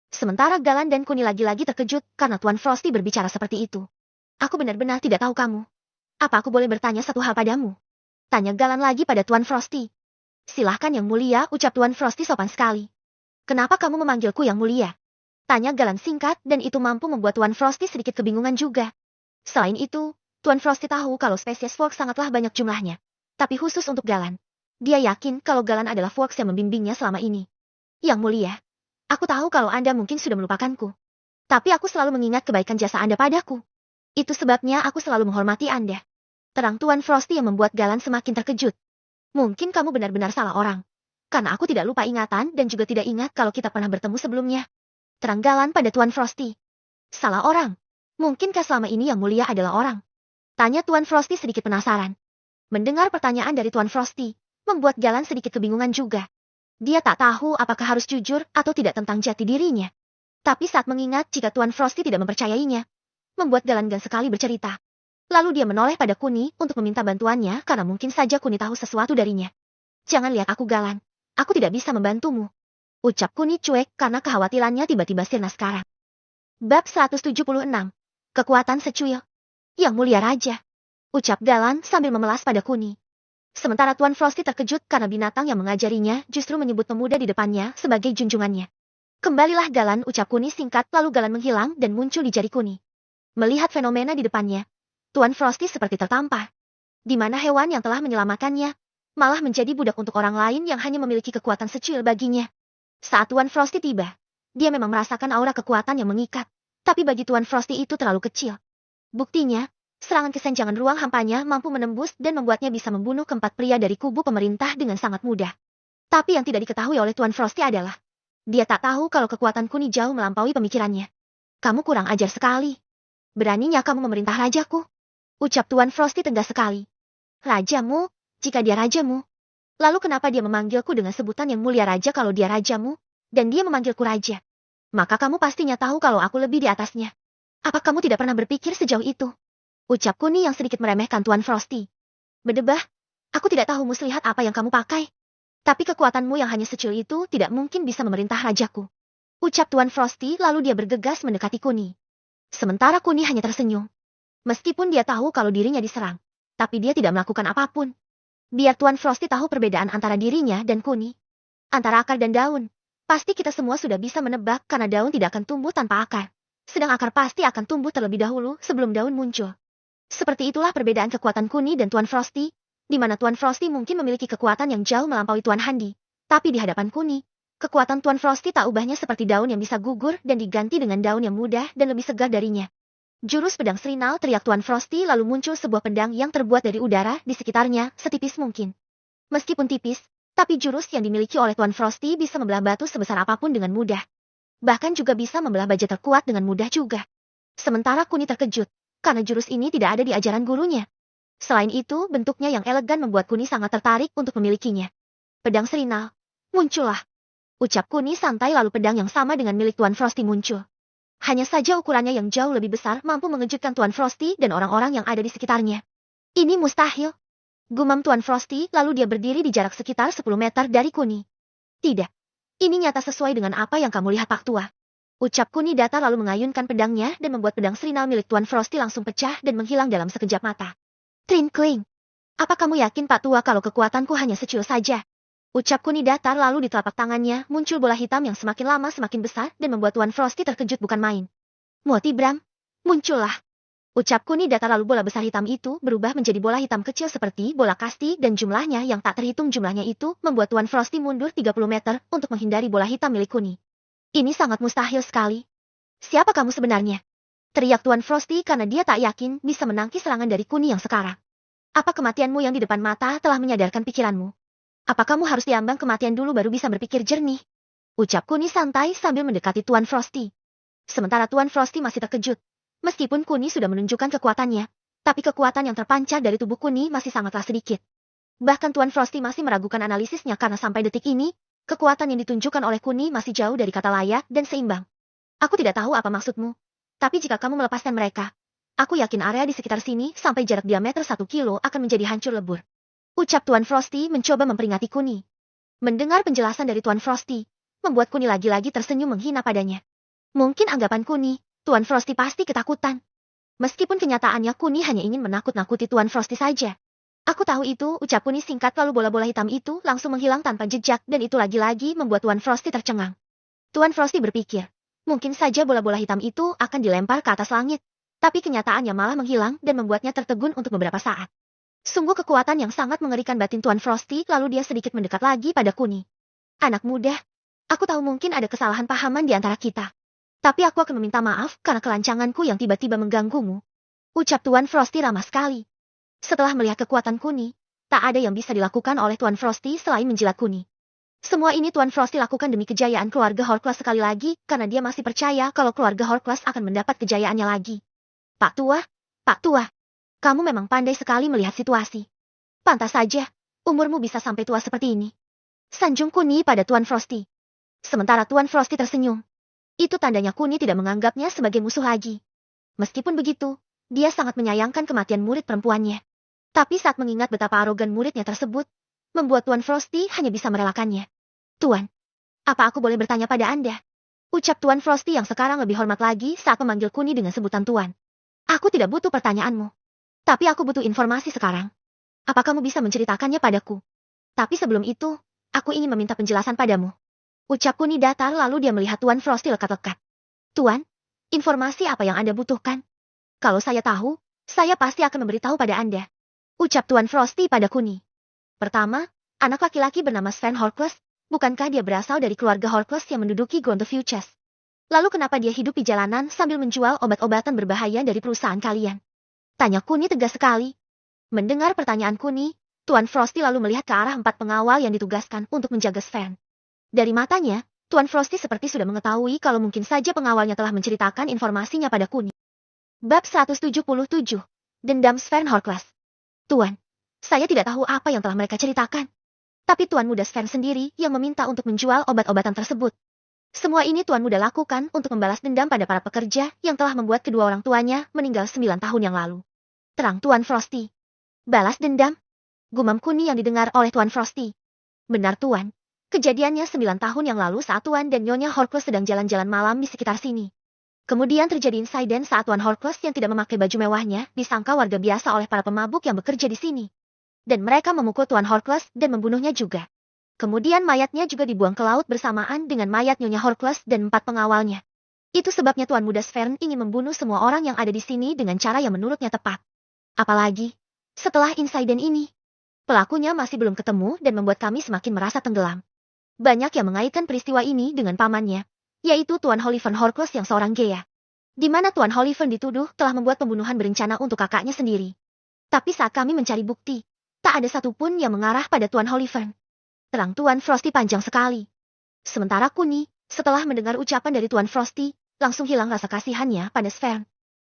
Sementara Galan dan Kuni lagi-lagi terkejut karena Tuan Frosty berbicara seperti itu. Aku benar-benar tidak tahu kamu. Apa aku boleh bertanya satu hal padamu? Tanya Galan lagi pada Tuan Frosty. Silahkan yang mulia, ucap Tuan Frosty sopan sekali. Kenapa kamu memanggilku yang mulia? Tanya Galan singkat dan itu mampu membuat Tuan Frosty sedikit kebingungan juga. Selain itu, Tuan Frosty tahu kalau spesies Forks sangatlah banyak jumlahnya. Tapi khusus untuk Galan, dia yakin kalau Galan adalah Forks yang membimbingnya selama ini. Yang mulia, aku tahu kalau Anda mungkin sudah melupakanku. Tapi aku selalu mengingat kebaikan jasa Anda padaku. Itu sebabnya aku selalu menghormati Anda. Terang Tuan Frosty yang membuat Galan semakin terkejut. Mungkin kamu benar-benar salah orang. Karena aku tidak lupa ingatan dan juga tidak ingat kalau kita pernah bertemu sebelumnya. Terang Galan pada Tuan Frosty. Salah orang? Mungkinkah selama ini yang mulia adalah orang? Tanya Tuan Frosty sedikit penasaran. Mendengar pertanyaan dari Tuan Frosty, membuat Galan sedikit kebingungan juga. Dia tak tahu apakah harus jujur atau tidak tentang jati dirinya. Tapi saat mengingat jika Tuan Frosty tidak mempercayainya, membuat Galan gan sekali bercerita. Lalu dia menoleh pada Kuni untuk meminta bantuannya karena mungkin saja Kuni tahu sesuatu darinya. Jangan lihat aku Galan, aku tidak bisa membantumu. Ucap Kuni cuek karena kekhawatirannya tiba-tiba sirna sekarang. Bab 176. Kekuatan secuil. Yang mulia raja. Ucap Galan sambil memelas pada Kuni. Sementara Tuan Frosty terkejut karena binatang yang mengajarinya justru menyebut pemuda di depannya sebagai junjungannya. Kembalilah Galan, ucap Kuni singkat lalu Galan menghilang dan muncul di jari Kuni. Melihat fenomena di depannya, Tuan Frosty seperti tertampar. Di mana hewan yang telah menyelamatkannya, malah menjadi budak untuk orang lain yang hanya memiliki kekuatan secuil baginya. Saat Tuan Frosty tiba, dia memang merasakan aura kekuatan yang mengikat, tapi bagi Tuan Frosty itu terlalu kecil. Buktinya, serangan kesenjangan ruang hampanya mampu menembus dan membuatnya bisa membunuh keempat pria dari kubu pemerintah dengan sangat mudah. Tapi yang tidak diketahui oleh Tuan Frosty adalah, dia tak tahu kalau kekuatan Kuni jauh melampaui pemikirannya. Kamu kurang ajar sekali. Beraninya kamu memerintah rajaku? Ucap Tuan Frosty tegas sekali. Rajamu? Jika dia rajamu. Lalu kenapa dia memanggilku dengan sebutan yang mulia raja kalau dia rajamu? Dan dia memanggilku raja. Maka kamu pastinya tahu kalau aku lebih di atasnya. Apa kamu tidak pernah berpikir sejauh itu? Ucap Kuni yang sedikit meremehkan Tuan Frosty. Berdebah, aku tidak tahu muslihat apa yang kamu pakai. Tapi kekuatanmu yang hanya secuil itu tidak mungkin bisa memerintah rajaku. Ucap Tuan Frosty lalu dia bergegas mendekati Kuni. Sementara Kuni hanya tersenyum. Meskipun dia tahu kalau dirinya diserang, tapi dia tidak melakukan apapun. Biar Tuan Frosty tahu perbedaan antara dirinya dan Kuni. Antara akar dan daun, pasti kita semua sudah bisa menebak karena daun tidak akan tumbuh tanpa akar. Sedang akar pasti akan tumbuh terlebih dahulu sebelum daun muncul. Seperti itulah perbedaan kekuatan Kuni dan Tuan Frosty, di mana Tuan Frosty mungkin memiliki kekuatan yang jauh melampaui Tuan Handi. Tapi di hadapan Kuni, kekuatan Tuan Frosty tak ubahnya seperti daun yang bisa gugur dan diganti dengan daun yang mudah dan lebih segar darinya. Jurus pedang Serinal, teriak Tuan Frosty lalu muncul sebuah pedang yang terbuat dari udara di sekitarnya setipis mungkin. Meskipun tipis, tapi jurus yang dimiliki oleh Tuan Frosty bisa membelah batu sebesar apapun dengan mudah. Bahkan juga bisa membelah baja terkuat dengan mudah juga. Sementara Kuni terkejut, karena jurus ini tidak ada di ajaran gurunya. Selain itu, bentuknya yang elegan membuat Kuni sangat tertarik untuk memilikinya. Pedang Serinal, muncullah. Ucap Kuni santai lalu pedang yang sama dengan milik Tuan Frosty muncul. Hanya saja ukurannya yang jauh lebih besar mampu mengejutkan Tuan Frosty dan orang-orang yang ada di sekitarnya. Ini mustahil. Gumam Tuan Frosty lalu dia berdiri di jarak sekitar 10 meter dari Kuni. Tidak. Ini nyata sesuai dengan apa yang kamu lihat Pak Tua. Ucap Kuni datar lalu mengayunkan pedangnya dan membuat pedang Srinal milik Tuan Frosty langsung pecah dan menghilang dalam sekejap mata. Trinkling. Apa kamu yakin Pak Tua kalau kekuatanku hanya secul saja? Ucap Kuni datar lalu di telapak tangannya muncul bola hitam yang semakin lama semakin besar dan membuat Tuan Frosty terkejut bukan main. Moti Bram, muncullah. Ucap Kuni datar lalu bola besar hitam itu berubah menjadi bola hitam kecil seperti bola kasti dan jumlahnya yang tak terhitung jumlahnya itu membuat Tuan Frosty mundur 30 meter untuk menghindari bola hitam milik Kuni. Ini sangat mustahil sekali. Siapa kamu sebenarnya? Teriak Tuan Frosty karena dia tak yakin bisa menangkis serangan dari Kuni yang sekarang. Apa kematianmu yang di depan mata telah menyadarkan pikiranmu? Apa kamu harus diambang kematian dulu baru bisa berpikir jernih? Ucap Kuni santai sambil mendekati Tuan Frosty. Sementara Tuan Frosty masih terkejut. Meskipun Kuni sudah menunjukkan kekuatannya, tapi kekuatan yang terpancar dari tubuh Kuni masih sangatlah sedikit. Bahkan Tuan Frosty masih meragukan analisisnya karena sampai detik ini, kekuatan yang ditunjukkan oleh Kuni masih jauh dari kata layak dan seimbang. Aku tidak tahu apa maksudmu, tapi jika kamu melepaskan mereka, aku yakin area di sekitar sini sampai jarak diameter 1 kilo akan menjadi hancur lebur. Ucap Tuan Frosty mencoba memperingati Kuni. Mendengar penjelasan dari Tuan Frosty, membuat Kuni lagi-lagi tersenyum menghina padanya. Mungkin anggapan Kuni, Tuan Frosty pasti ketakutan. Meskipun kenyataannya Kuni hanya ingin menakut-nakuti Tuan Frosty saja. Aku tahu itu, ucap Kuni singkat lalu bola-bola hitam itu langsung menghilang tanpa jejak dan itu lagi-lagi membuat Tuan Frosty tercengang. Tuan Frosty berpikir, mungkin saja bola-bola hitam itu akan dilempar ke atas langit, tapi kenyataannya malah menghilang dan membuatnya tertegun untuk beberapa saat. Sungguh kekuatan yang sangat mengerikan batin Tuan Frosty lalu dia sedikit mendekat lagi pada Kuni. Anak muda, aku tahu mungkin ada kesalahan pahaman di antara kita. Tapi aku akan meminta maaf karena kelancanganku yang tiba-tiba mengganggumu. Ucap Tuan Frosty ramah sekali. Setelah melihat kekuatan Kuni, tak ada yang bisa dilakukan oleh Tuan Frosty selain menjilat Kuni. Semua ini Tuan Frosty lakukan demi kejayaan keluarga Horcrux sekali lagi karena dia masih percaya kalau keluarga Horcrux akan mendapat kejayaannya lagi. Pak Tua, kamu memang pandai sekali melihat situasi. Pantas saja, umurmu bisa sampai tua seperti ini. Sanjung Kuni pada Tuan Frosty. Sementara Tuan Frosty tersenyum. Itu tandanya Kuni tidak menganggapnya sebagai musuh lagi. Meskipun begitu, dia sangat menyayangkan kematian murid perempuannya. Tapi saat mengingat betapa arogan muridnya tersebut, membuat Tuan Frosty hanya bisa merelakannya. Tuan, apa aku boleh bertanya pada Anda? Ucap Tuan Frosty yang sekarang lebih hormat lagi saat memanggil Kuni dengan sebutan Tuan. Aku tidak butuh pertanyaanmu. Tapi aku butuh informasi sekarang. Apa kamu bisa menceritakannya padaku? Tapi sebelum itu, aku ingin meminta penjelasan padamu. Ucap Kuni datar lalu dia melihat Tuan Frosty lekat-lekat. Tuan, informasi apa yang Anda butuhkan? Kalau saya tahu, saya pasti akan memberitahu pada Anda. Ucap Tuan Frosty pada Kuni. Pertama, anak laki-laki bernama Sven Horcrux, bukankah dia berasal dari keluarga Horcrux yang menduduki Ground of Futures? Lalu kenapa dia hidup di jalanan sambil menjual obat-obatan berbahaya dari perusahaan kalian? Tanya Kuni tegas sekali. Mendengar pertanyaan Kuni, Tuan Frosty lalu melihat ke arah 4 pengawal yang ditugaskan untuk menjaga Sven. Dari matanya, Tuan Frosty seperti sudah mengetahui kalau mungkin saja pengawalnya telah menceritakan informasinya pada Kuni. Bab 177. Dendam Sven Horcrux. Tuan, saya tidak tahu apa yang telah mereka ceritakan. Tapi Tuan Muda Sven sendiri yang meminta untuk menjual obat-obatan tersebut. Semua ini Tuan Muda lakukan untuk membalas dendam pada para pekerja yang telah membuat kedua orang tuanya meninggal 9 tahun yang lalu. Terang Tuan Frosty. Balas dendam? Gumam Kuni yang didengar oleh Tuan Frosty. Benar Tuan. Kejadiannya 9 tahun yang lalu saat Tuan dan Nyonya Horcrux sedang jalan-jalan malam di sekitar sini. Kemudian terjadi insiden saat Tuan Horcrux yang tidak memakai baju mewahnya disangka warga biasa oleh para pemabuk yang bekerja di sini. Dan mereka memukul Tuan Horcrux dan membunuhnya juga. Kemudian mayatnya juga dibuang ke laut bersamaan dengan mayat Nyonya Horcrux dan 4 pengawalnya. Itu sebabnya Tuan Muda Sven ingin membunuh semua orang yang ada di sini dengan cara yang menurutnya tepat. Apalagi, setelah insiden ini, pelakunya masih belum ketemu dan membuat kami semakin merasa tenggelam. Banyak yang mengaitkan peristiwa ini dengan pamannya, yaitu Tuan Holyfern Horcrux yang seorang Gea. Di mana Tuan Holyfern dituduh telah membuat pembunuhan berencana untuk kakaknya sendiri. Tapi saat kami mencari bukti, tak ada satupun yang mengarah pada Tuan Holyfern. Terang Tuan Frosty panjang sekali. Sementara Kuni, setelah mendengar ucapan dari Tuan Frosty, langsung hilang rasa kasihannya pada Sven.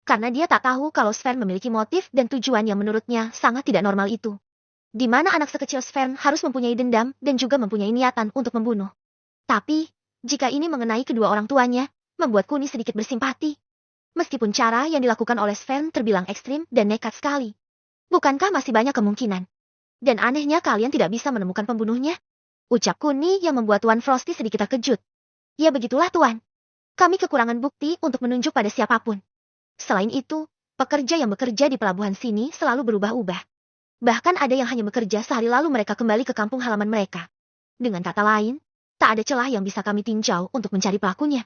Karena dia tak tahu kalau Sven memiliki motif dan tujuan yang menurutnya sangat tidak normal itu. Di mana anak sekecil Sven harus mempunyai dendam dan juga mempunyai niatan untuk membunuh. Tapi, jika ini mengenai kedua orang tuanya, membuat Kuni sedikit bersimpati. Meskipun cara yang dilakukan oleh Sven terbilang ekstrim dan nekat sekali. Bukankah masih banyak kemungkinan? Dan anehnya kalian tidak bisa menemukan pembunuhnya? Ucap Kuni yang membuat Tuan Frosty sedikit terkejut. Ya begitulah Tuan. Kami kekurangan bukti untuk menunjuk pada siapapun. Selain itu, pekerja yang bekerja di pelabuhan sini selalu berubah-ubah. Bahkan ada yang hanya bekerja sehari lalu mereka kembali ke kampung halaman mereka. Dengan kata lain, tak ada celah yang bisa kami tinjau untuk mencari pelakunya.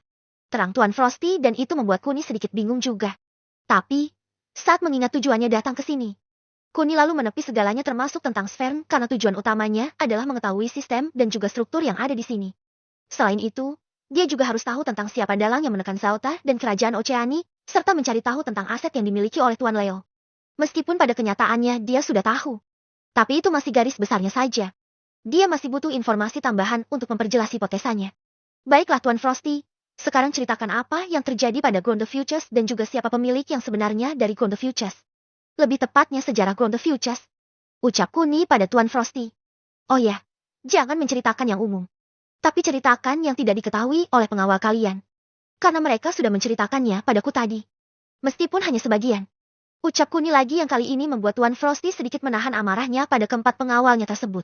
Terang Tuan Frosty dan itu membuat Kuni sedikit bingung juga. Tapi, saat mengingat tujuannya datang ke sini, Kuni lalu menepi segalanya termasuk tentang Sven karena tujuan utamanya adalah mengetahui sistem dan juga struktur yang ada di sini. Selain itu, dia juga harus tahu tentang siapa dalang yang menekan Sauta dan kerajaan Oceani, serta mencari tahu tentang aset yang dimiliki oleh Tuan Leo. Meskipun pada kenyataannya dia sudah tahu. Tapi itu masih garis besarnya saja. Dia masih butuh informasi tambahan untuk memperjelas hipotesanya. Baiklah Tuan Frosty, sekarang ceritakan apa yang terjadi pada Ground the Futures dan juga siapa pemilik yang sebenarnya dari Ground the Futures. Lebih tepatnya sejarah Ground the Futures. Ucap Kuni pada Tuan Frosty. Oh ya, jangan menceritakan yang umum. Tapi ceritakan yang tidak diketahui oleh pengawal kalian. Karena mereka sudah menceritakannya padaku tadi. Meskipun hanya sebagian. Ucap Kuni lagi yang kali ini membuat Tuan Frosty sedikit menahan amarahnya pada keempat pengawalnya tersebut.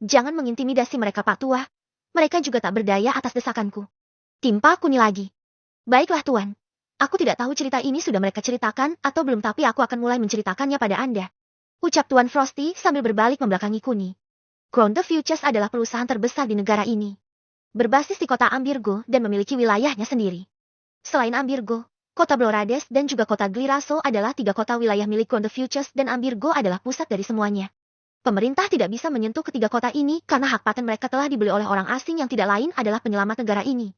Jangan mengintimidasi mereka Pak Tua. Mereka juga tak berdaya atas desakanku. Timpa Kuni lagi. Baiklah Tuan. Aku tidak tahu cerita ini sudah mereka ceritakan atau belum tapi aku akan mulai menceritakannya pada Anda. Ucap Tuan Frosty sambil berbalik membelakangi Kuni. Ground the Futures adalah perusahaan terbesar di negara ini. Berbasis di kota Ambirgo dan memiliki wilayahnya sendiri. Selain Ambirgo, kota Blorades dan juga kota Gliraso adalah 3 kota wilayah milik Ground the Futures dan Ambirgo adalah pusat dari semuanya. Pemerintah tidak bisa menyentuh ketiga kota ini karena hak paten mereka telah dibeli oleh orang asing yang tidak lain adalah penyelamat negara ini.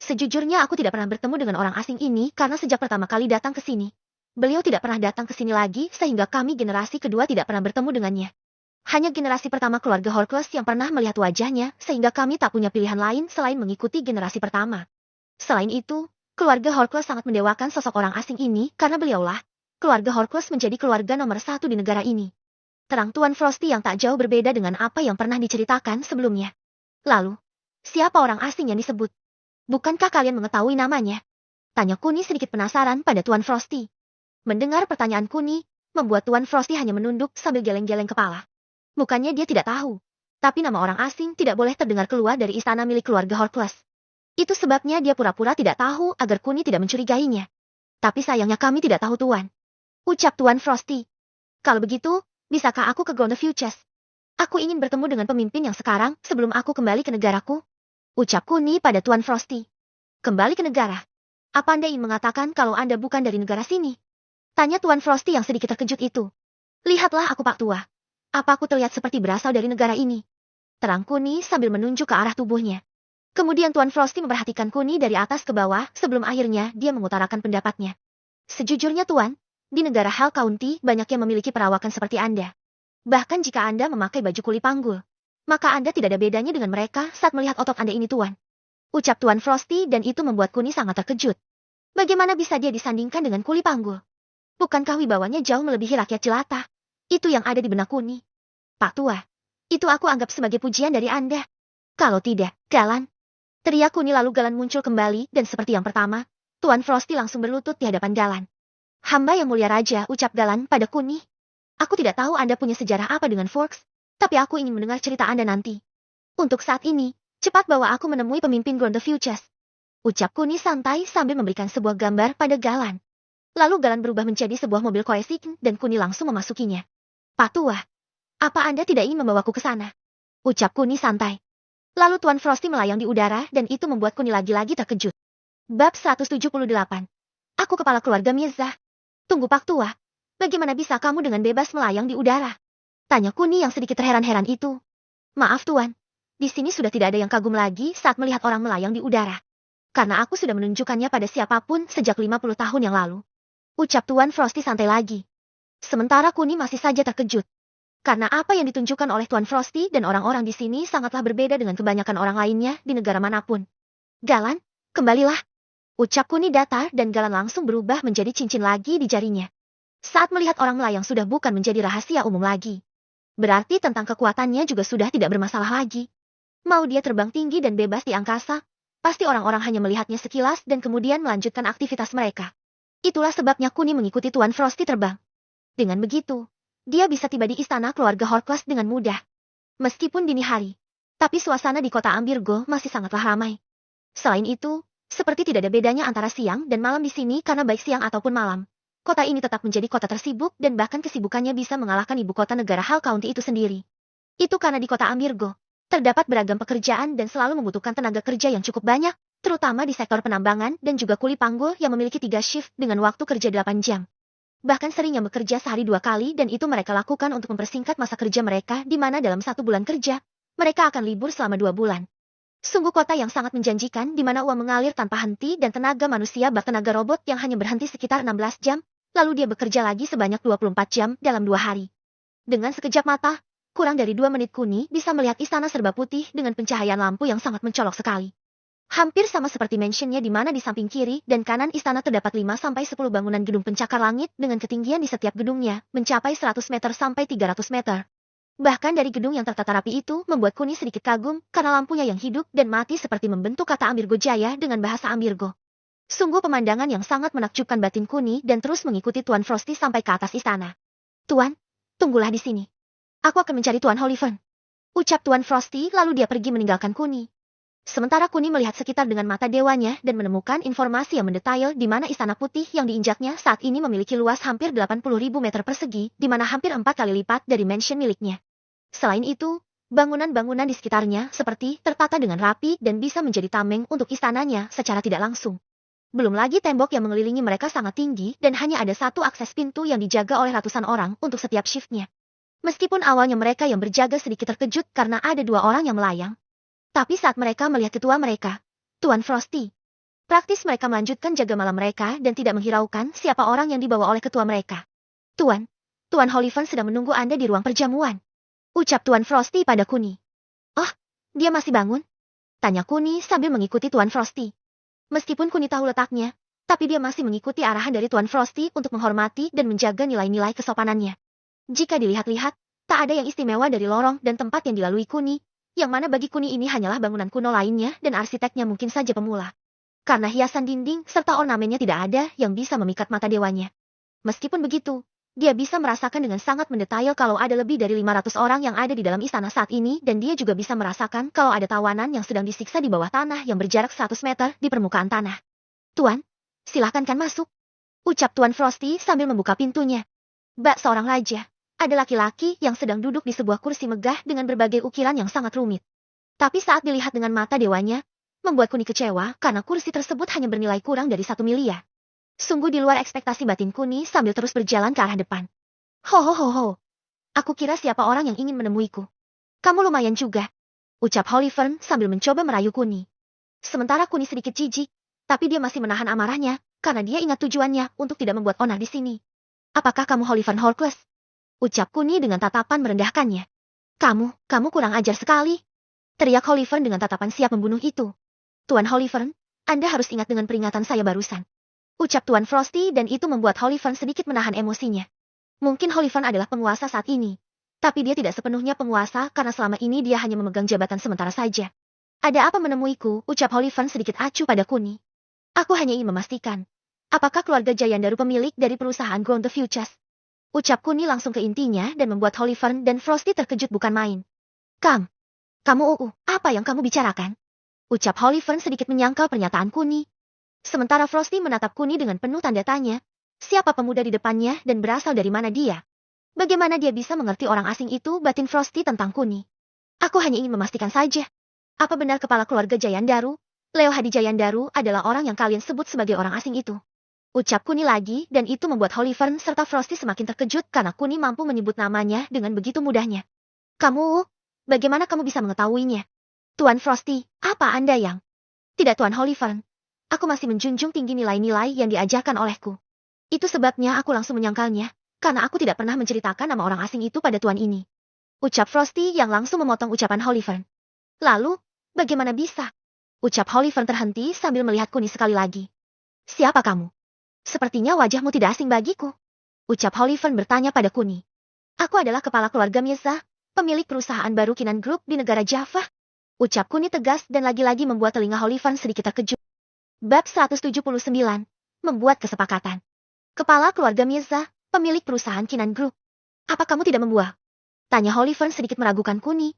Sejujurnya aku tidak pernah bertemu dengan orang asing ini karena sejak pertama kali datang ke sini. Beliau tidak pernah datang ke sini lagi sehingga kami generasi kedua tidak pernah bertemu dengannya. Hanya generasi pertama keluarga Horcrux yang pernah melihat wajahnya sehingga kami tak punya pilihan lain selain mengikuti generasi pertama. Selain itu, keluarga Horcrux sangat mendewakan sosok orang asing ini karena beliaulah keluarga Horcrux menjadi keluarga nomor 1 di negara ini. Terang Tuan Frosty yang tak jauh berbeda dengan apa yang pernah diceritakan sebelumnya. Lalu, siapa orang asing yang disebut? Bukankah kalian mengetahui namanya? Tanya Kuni sedikit penasaran pada Tuan Frosty. Mendengar pertanyaan Kuni, membuat Tuan Frosty hanya menunduk sambil geleng-geleng kepala. Bukannya dia tidak tahu. Tapi nama orang asing tidak boleh terdengar keluar dari istana milik keluarga Horcrux. Itu sebabnya dia pura-pura tidak tahu agar Kuni tidak mencurigainya. Tapi sayangnya kami tidak tahu Tuan. Ucap Tuan Frosty. Kalau begitu, bisakah aku ke Ground the Futures? Aku ingin bertemu dengan pemimpin yang sekarang sebelum aku kembali ke negaraku. Ucap Kuni pada Tuan Frosty. Kembali ke negara? Apa Anda ingin mengatakan kalau Anda bukan dari negara sini? Tanya Tuan Frosty yang sedikit terkejut itu. Lihatlah aku Pak Tua. Apa aku terlihat seperti berasal dari negara ini? Terang Kuni sambil menunjuk ke arah tubuhnya. Kemudian Tuan Frosty memperhatikan Kuni dari atas ke bawah sebelum akhirnya dia mengutarakan pendapatnya. Sejujurnya Tuan, di negara Hell County banyak yang memiliki perawakan seperti Anda. Bahkan jika Anda memakai baju kuli panggul, maka Anda tidak ada bedanya dengan mereka saat melihat otot Anda ini Tuan. Ucap Tuan Frosty dan itu membuat Kuni sangat terkejut. Bagaimana bisa dia disandingkan dengan kuli panggul? Bukankah wibawanya jauh melebihi rakyat jelata? Itu yang ada di benak Kuni. Pak Tua, itu aku anggap sebagai pujian dari Anda. Kalau tidak, Galan. Teriak Kuni lalu Galan muncul kembali dan seperti yang pertama, Tuan Frosty langsung berlutut di hadapan Galan. Hamba yang mulia raja, ucap Galan pada Kuni. Aku tidak tahu Anda punya sejarah apa dengan Forks, tapi aku ingin mendengar cerita Anda nanti. Untuk saat ini, cepat bawa aku menemui pemimpin Ground the Futures. Ucap Kuni santai sambil memberikan sebuah gambar pada Galan. Lalu Galan berubah menjadi sebuah mobil koesik dan Kuni langsung memasukinya. Pak Tua, apa Anda tidak ingin membawaku ke sana? Ucap Kuni santai. Lalu Tuan Frosty melayang di udara dan itu membuat Kuni lagi-lagi terkejut. Bab 178. Aku kepala keluarga Mirza. Tunggu Pak Tua, bagaimana bisa kamu dengan bebas melayang di udara? Tanya Kuni yang sedikit terheran-heran itu. Maaf Tuan, di sini sudah tidak ada yang kagum lagi saat melihat orang melayang di udara. Karena aku sudah menunjukkannya pada siapapun sejak 50 tahun yang lalu. Ucap Tuan Frosty santai lagi. Sementara Kuni masih saja terkejut. Karena apa yang ditunjukkan oleh Tuan Frosty dan orang-orang di sini sangatlah berbeda dengan kebanyakan orang lainnya di negara manapun. Galan, kembalilah. Ucap Kuni datar dan Galan langsung berubah menjadi cincin lagi di jarinya. Saat melihat orang melayang sudah bukan menjadi rahasia umum lagi. Berarti tentang kekuatannya juga sudah tidak bermasalah lagi. Mau dia terbang tinggi dan bebas di angkasa, pasti orang-orang hanya melihatnya sekilas dan kemudian melanjutkan aktivitas mereka. Itulah sebabnya Kuni mengikuti Tuan Frosty terbang. Dengan begitu, dia bisa tiba di istana keluarga Horcrux dengan mudah. Meskipun dini hari, Tapi suasana di kota Ambirgo masih sangatlah ramai. Selain itu, seperti tidak ada bedanya antara siang dan malam di sini karena baik siang ataupun malam. Kota ini tetap menjadi kota tersibuk dan bahkan kesibukannya bisa mengalahkan ibu kota negara Hal County itu sendiri. Itu karena di kota Ambirgo, terdapat beragam pekerjaan dan selalu membutuhkan tenaga kerja yang cukup banyak, terutama di sektor penambangan dan juga kuli panggul yang memiliki 3 shift dengan waktu kerja 8 jam. Bahkan seringnya bekerja sehari 2 kali dan itu mereka lakukan untuk mempersingkat masa kerja mereka di mana dalam 1 bulan kerja, mereka akan libur selama 2 bulan. Sungguh kota yang sangat menjanjikan di mana uang mengalir tanpa henti dan tenaga manusia bak tenaga robot yang hanya berhenti sekitar 16 jam, lalu dia bekerja lagi sebanyak 24 jam dalam 2 hari. Dengan sekejap mata, kurang dari 2 menit Kuni bisa melihat istana serba putih dengan pencahayaan lampu yang sangat mencolok sekali. Hampir sama seperti mansionnya di mana di samping kiri dan kanan istana terdapat 5-10 bangunan gedung pencakar langit dengan ketinggian di setiap gedungnya mencapai 100 meter sampai 300 meter. Bahkan dari gedung yang tertata rapi itu membuat Kuni sedikit kagum karena lampunya yang hidup dan mati seperti membentuk kata Ambirgo Jaya dengan bahasa Ambirgo. Sungguh pemandangan yang sangat menakjubkan batin Kuni dan terus mengikuti Tuan Frosty sampai ke atas istana. Tuan, tunggulah di sini. Aku akan mencari Tuan Hollyfern. Ucap Tuan Frosty lalu dia pergi meninggalkan Kuni. Sementara Kuni melihat sekitar dengan mata dewanya dan menemukan informasi yang mendetail di mana istana putih yang diinjaknya saat ini memiliki luas hampir 80.000 meter persegi, di mana hampir 4 kali lipat dari mansion miliknya. Selain itu, bangunan-bangunan di sekitarnya seperti tertata dengan rapi dan bisa menjadi tameng untuk istananya secara tidak langsung. Belum lagi tembok yang mengelilingi mereka sangat tinggi dan hanya ada 1 akses pintu yang dijaga oleh ratusan orang untuk setiap shiftnya. Meskipun awalnya mereka yang berjaga sedikit terkejut karena ada 2 orang yang melayang. Tapi saat mereka melihat ketua mereka, Tuan Frosty, praktis mereka melanjutkan jaga malam mereka dan tidak menghiraukan siapa orang yang dibawa oleh ketua mereka. Tuan Hollyfern sedang menunggu Anda di ruang perjamuan. Ucap Tuan Frosty pada Kuni. Oh, dia masih bangun? Tanya Kuni sambil mengikuti Tuan Frosty. Meskipun Kuni tahu letaknya, tapi dia masih mengikuti arahan dari Tuan Frosty untuk menghormati dan menjaga nilai-nilai kesopanannya. Jika dilihat-lihat, tak ada yang istimewa dari lorong dan tempat yang dilalui Kuni, yang mana bagi Kuni ini hanyalah bangunan kuno lainnya dan arsiteknya mungkin saja pemula. Karena hiasan dinding serta ornamennya tidak ada yang bisa memikat mata dewanya. Meskipun begitu, dia bisa merasakan dengan sangat mendetail kalau ada lebih dari 500 orang yang ada di dalam istana saat ini dan dia juga bisa merasakan kalau ada tawanan yang sedang disiksa di bawah tanah yang berjarak 100 meter di permukaan tanah. Tuan, silahkan kan masuk. Ucap Tuan Frosty sambil membuka pintunya. Bak seorang raja. Ada laki-laki yang sedang duduk di sebuah kursi megah dengan berbagai ukiran yang sangat rumit. Tapi saat dilihat dengan mata dewanya, membuat Kuni kecewa karena kursi tersebut hanya bernilai kurang dari 1 miliar. Sungguh di luar ekspektasi batin Kuni sambil terus berjalan ke arah depan. Ho. Aku kira siapa orang yang ingin menemuiku. Kamu lumayan juga. Ucap Hollyfern sambil mencoba merayu Kuni. Sementara Kuni sedikit jijik, tapi dia masih menahan amarahnya karena dia ingat tujuannya untuk tidak membuat onar di sini. Apakah kamu Hollyfern Horkless? Ucap Kuni dengan tatapan merendahkannya. Kamu kurang ajar sekali. Teriak Hollyfern dengan tatapan siap membunuh itu. Tuan Hollyfern, Anda harus ingat dengan peringatan saya barusan. Ucap Tuan Frosty dan itu membuat Hollyfern sedikit menahan emosinya. Mungkin Hollyfern adalah penguasa saat ini. Tapi dia tidak sepenuhnya penguasa karena selama ini dia hanya memegang jabatan sementara saja. Ada apa menemuiku? Ucap Hollyfern sedikit acuh pada Kuni. Aku hanya ingin memastikan. Apakah keluarga Jayandaru pemilik dari perusahaan Ground the Futures? Ucap Kuni langsung ke intinya dan membuat Hollyfern dan Frosty terkejut bukan main. Kamu apa yang kamu bicarakan? Ucap Hollyfern sedikit menyangkal pernyataan Kuni. Sementara Frosty menatap Kuni dengan penuh tanda tanya. Siapa pemuda di depannya dan berasal dari mana dia? Bagaimana dia bisa mengerti orang asing itu? Batin Frosty tentang Kuni. Aku hanya ingin memastikan saja. Apa benar kepala keluarga Jayandaru, Leo Hadi Jayandaru adalah orang yang kalian sebut sebagai orang asing itu? Ucap Kuni lagi dan itu membuat Hollyfern serta Frosty semakin terkejut karena Kuni mampu menyebut namanya dengan begitu mudahnya. Bagaimana kamu bisa mengetahuinya? Tuan Frosty, apa Anda yang? Tidak Tuan Hollyfern. Aku masih menjunjung tinggi nilai-nilai yang diajarkan olehku. Itu sebabnya aku langsung menyangkalnya, karena aku tidak pernah menceritakan nama orang asing itu pada tuan ini. Ucap Frosty yang langsung memotong ucapan Hollyfern. Lalu, bagaimana bisa? Ucap Hollyfern terhenti sambil melihat Kuni sekali lagi. Siapa kamu? Sepertinya wajahmu tidak asing bagiku. Ucap Hollyfern bertanya pada Kuni. Aku adalah kepala keluarga Mirza, pemilik perusahaan baru Kinan Group di negara Java. Ucap Kuni tegas dan lagi-lagi membuat telinga Hollyfern sedikit terkejut. Bab 179. Membuat kesepakatan. Kepala keluarga Mirza, pemilik perusahaan Kinan Group. Apa kamu tidak membuat? Tanya Hollyfern sedikit meragukan Kuni.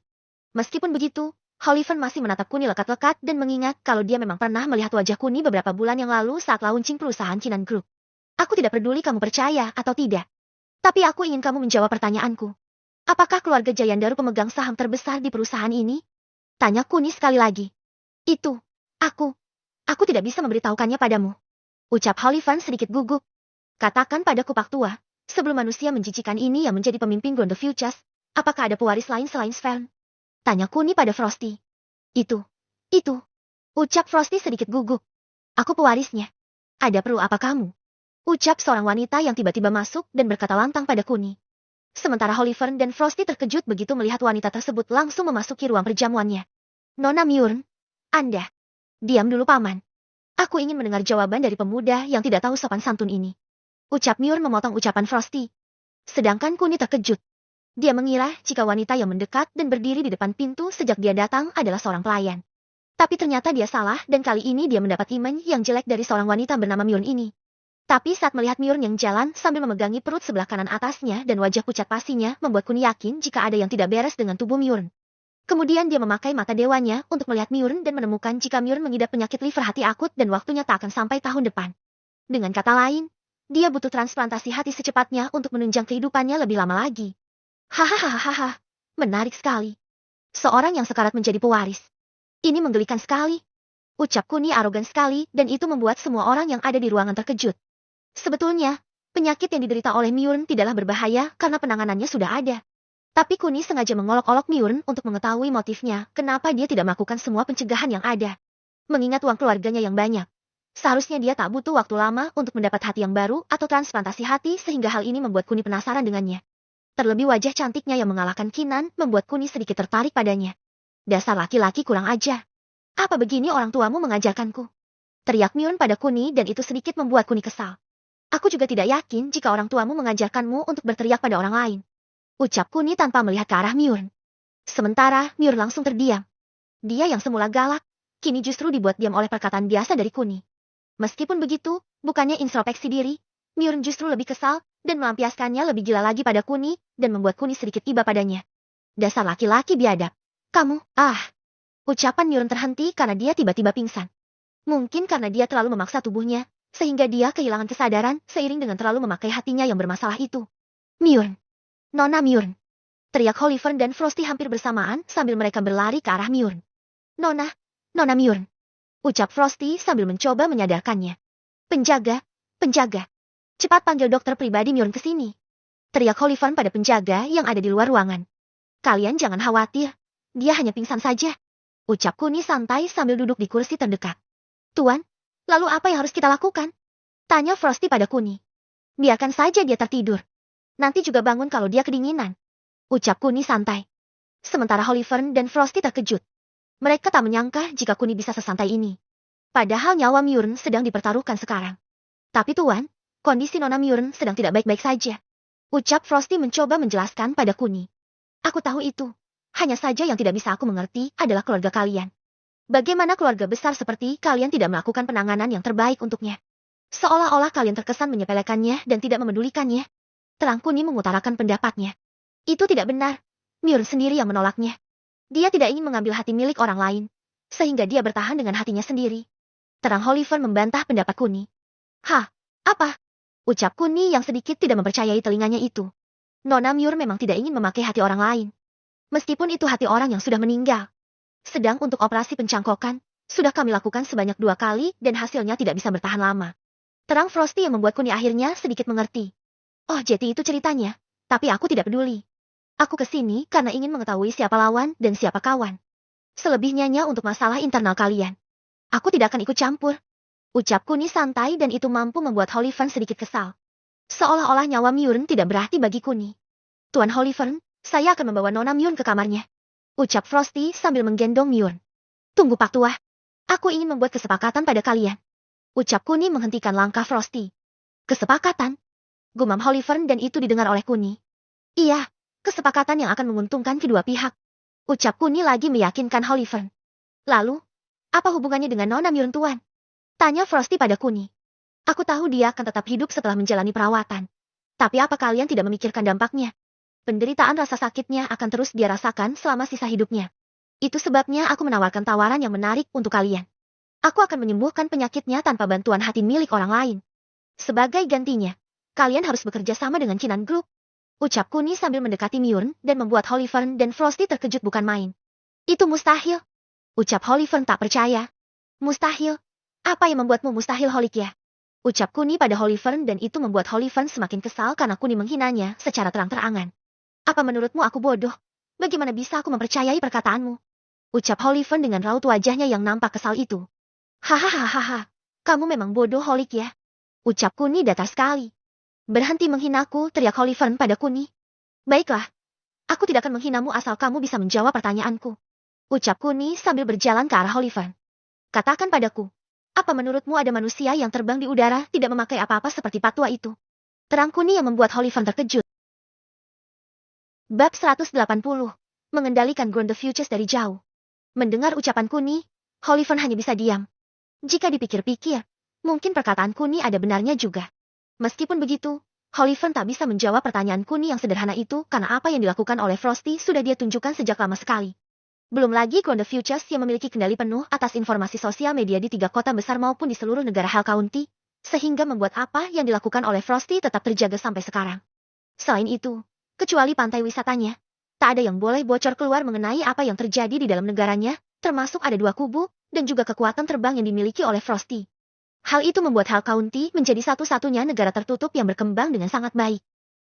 Meskipun begitu, Oliver masih menatap Kuni lekat-lekat dan mengingat kalau dia memang pernah melihat wajah Kuni beberapa bulan yang lalu saat launching perusahaan Kinan Group. Aku tidak peduli kamu percaya atau tidak. Tapi aku ingin kamu menjawab pertanyaanku. Apakah keluarga Jayandaru pemegang saham terbesar di perusahaan ini? Tanya Kuni sekali lagi. Itu, aku tidak bisa memberitahukannya padamu. Ucap Oliver sedikit gugup. Katakan padaku Pak Tua, sebelum manusia menjijikan ini yang menjadi pemimpin Ground Futures, apakah ada pewaris lain selain Sven? Tanya Kuni pada Frosty. Itu. Ucap Frosty sedikit gugup. Aku pewarisnya. Ada perlu apa kamu? Ucap seorang wanita yang tiba-tiba masuk dan berkata lantang pada Kuni. Sementara Oliver dan Frosty terkejut begitu melihat wanita tersebut langsung memasuki ruang perjamuannya. Nona Murn, Anda. Diam dulu paman. Aku ingin mendengar jawaban dari pemuda yang tidak tahu sopan santun ini. Ucap Murn memotong ucapan Frosty. Sedangkan Kuni terkejut. Dia mengira jika wanita yang mendekat dan berdiri di depan pintu sejak dia datang adalah seorang pelayan. Tapi ternyata dia salah dan kali ini dia mendapat image yang jelek dari seorang wanita bernama Murn ini. Tapi saat melihat Murn yang jalan sambil memegangi perut sebelah kanan atasnya dan wajah pucat pasinya membuat Kuni yakin jika ada yang tidak beres dengan tubuh Murn. Kemudian dia memakai mata dewanya untuk melihat Murn dan menemukan jika Murn mengidap penyakit liver hati akut dan waktunya tak akan sampai tahun depan. Dengan kata lain, dia butuh transplantasi hati secepatnya untuk menunjang kehidupannya lebih lama lagi. Hahaha, menarik sekali. Seorang yang sekarat menjadi pewaris. Ini menggelikan sekali. Ucap Kuni arogan sekali dan itu membuat semua orang yang ada di ruangan terkejut. Sebetulnya, penyakit yang diderita oleh Murn tidaklah berbahaya karena penanganannya sudah ada. Tapi Kuni sengaja mengolok-olok Murn untuk mengetahui motifnya kenapa dia tidak melakukan semua pencegahan yang ada. Mengingat uang keluarganya yang banyak. Seharusnya dia tak butuh waktu lama untuk mendapat hati yang baru atau transplantasi hati sehingga hal ini membuat Kuni penasaran dengannya. Terlebih wajah cantiknya yang mengalahkan Kinan membuat Kuni sedikit tertarik padanya. Dasar laki-laki kurang ajar. Apa begini orang tuamu mengajarkanku? Teriak Murn pada Kuni dan itu sedikit membuat Kuni kesal. Aku juga tidak yakin jika orang tuamu mengajarkanmu untuk berteriak pada orang lain. Ucap Kuni tanpa melihat ke arah Murn. Sementara Murn langsung terdiam. Dia yang semula galak, kini justru dibuat diam oleh perkataan biasa dari Kuni. Meskipun begitu, bukannya introspeksi diri, Murn justru lebih kesal dan melampiaskannya lebih gila lagi pada Kuni dan membuat Kuni sedikit iba padanya. Dasar laki-laki biadab. Kamu, Ucapan Murn terhenti karena dia tiba-tiba pingsan. Mungkin karena dia terlalu memaksa tubuhnya, sehingga dia kehilangan kesadaran seiring dengan terlalu memakai hatinya yang bermasalah itu. Murn. Nona Murn. Teriak Oliver dan Frosty hampir bersamaan sambil mereka berlari ke arah Murn. Nona Murn. Ucap Frosty sambil mencoba menyadarkannya. Penjaga. Cepat panggil dokter pribadi Murn ke sini. Teriak Oliver pada penjaga yang ada di luar ruangan. Kalian jangan khawatir. Dia hanya pingsan saja. Ucap Kuni santai sambil duduk di kursi terdekat. Tuan, lalu apa yang harus kita lakukan? Tanya Frosty pada Kuni. Biarkan saja dia tertidur. Nanti juga bangun kalau dia kedinginan. Ucap Kuni santai. Sementara Oliver dan Frosty terkejut. Mereka tak menyangka jika Kuni bisa sesantai ini. Padahal nyawa Murn sedang dipertaruhkan sekarang. Tapi Tuan, kondisi Nona Murn sedang tidak baik-baik saja. Ucap Frosty mencoba menjelaskan pada Kuni. Aku tahu itu. Hanya saja yang tidak bisa aku mengerti adalah keluarga kalian. Bagaimana keluarga besar seperti kalian tidak melakukan penanganan yang terbaik untuknya? Seolah-olah kalian terkesan menyepelekannya dan tidak memedulikannya. Terang Kuni mengutarakan pendapatnya. Itu tidak benar. Murn sendiri yang menolaknya. Dia tidak ingin mengambil hati milik orang lain, sehingga dia bertahan dengan hatinya sendiri. Terang Oliver membantah pendapat Kuni. Hah, apa? Ucap Kuni yang sedikit tidak mempercayai telinganya itu. Nona Murn memang tidak ingin memakai hati orang lain. Meskipun itu hati orang yang sudah meninggal. Sedang untuk operasi pencangkokan, sudah kami lakukan sebanyak 2 kali dan hasilnya tidak bisa bertahan lama. Terang Frosty yang membuat Kuni akhirnya sedikit mengerti. Oh jadi itu ceritanya, tapi aku tidak peduli. Aku kesini karena ingin mengetahui siapa lawan dan siapa kawan. Selebihnya untuk masalah internal kalian. Aku tidak akan ikut campur. Ucap Kuni santai dan itu mampu membuat Oliver sedikit kesal. Seolah-olah nyawa Murn tidak berarti bagi Kuni. Tuan Oliver, saya akan membawa Nona Murn ke kamarnya. Ucap Frosty sambil menggendong Murn. Tunggu Pak Tua. Aku ingin membuat kesepakatan pada kalian. Ucap Kuni menghentikan langkah Frosty. Kesepakatan? Gumam Oliver dan itu didengar oleh Kuni. Iya. Kesepakatan yang akan menguntungkan kedua pihak. Ucap Kuni lagi meyakinkan Oliver. Lalu, apa hubungannya dengan Nona Murn Tuan? Tanya Frosty pada Kuni. Aku tahu dia akan tetap hidup setelah menjalani perawatan. Tapi apa kalian tidak memikirkan dampaknya? Penderitaan rasa sakitnya akan terus dia rasakan selama sisa hidupnya. Itu sebabnya aku menawarkan tawaran yang menarik untuk kalian. Aku akan menyembuhkan penyakitnya tanpa bantuan hati milik orang lain. Sebagai gantinya, kalian harus bekerja sama dengan Kinan Group. Ucap Kuni sambil mendekati Murn dan membuat Hollyfern dan Frosty terkejut bukan main. Itu mustahil. Ucap Hollyfern tak percaya. Mustahil? Apa yang membuatmu mustahil Holik ya? Ucap Kuni pada Hollyfern dan itu membuat Hollyfern semakin kesal karena Kuni menghinanya secara terang-terangan. Apa menurutmu aku bodoh? Bagaimana bisa aku mempercayai perkataanmu? Ucap Hollyfern dengan raut wajahnya yang nampak kesal itu. Hahaha, kamu memang bodoh Holik ya? Ucap Kuni datar sekali. Berhenti menghinaku, teriak Hollyfern pada Kuni. Baiklah, aku tidak akan menghinamu asal kamu bisa menjawab pertanyaanku. Ucap Kuni sambil berjalan ke arah Hollyfern. Katakan padaku, apa menurutmu ada manusia yang terbang di udara tidak memakai apa-apa seperti patua itu? Terang Kuni yang membuat Hollyfern terkejut. Bab 180. Mengendalikan Ground the Futures dari jauh. Mendengar ucapan Kuni, Hollyfern hanya bisa diam. Jika dipikir-pikir, mungkin perkataan Kuni ada benarnya juga. Meskipun begitu, Hollyfern tak bisa menjawab pertanyaan Kuni yang sederhana itu karena apa yang dilakukan oleh Frosty sudah dia tunjukkan sejak lama sekali. Belum lagi Ground the Futures yang memiliki kendali penuh atas informasi sosial media di 3 kota besar maupun di seluruh negara Hell County, sehingga membuat apa yang dilakukan oleh Frosty tetap terjaga sampai sekarang. Selain itu, kecuali pantai wisatanya, tak ada yang boleh bocor keluar mengenai apa yang terjadi di dalam negaranya, termasuk ada 2 kubu, dan juga kekuatan terbang yang dimiliki oleh Frosty. Hal itu membuat Hell County menjadi satu-satunya negara tertutup yang berkembang dengan sangat baik.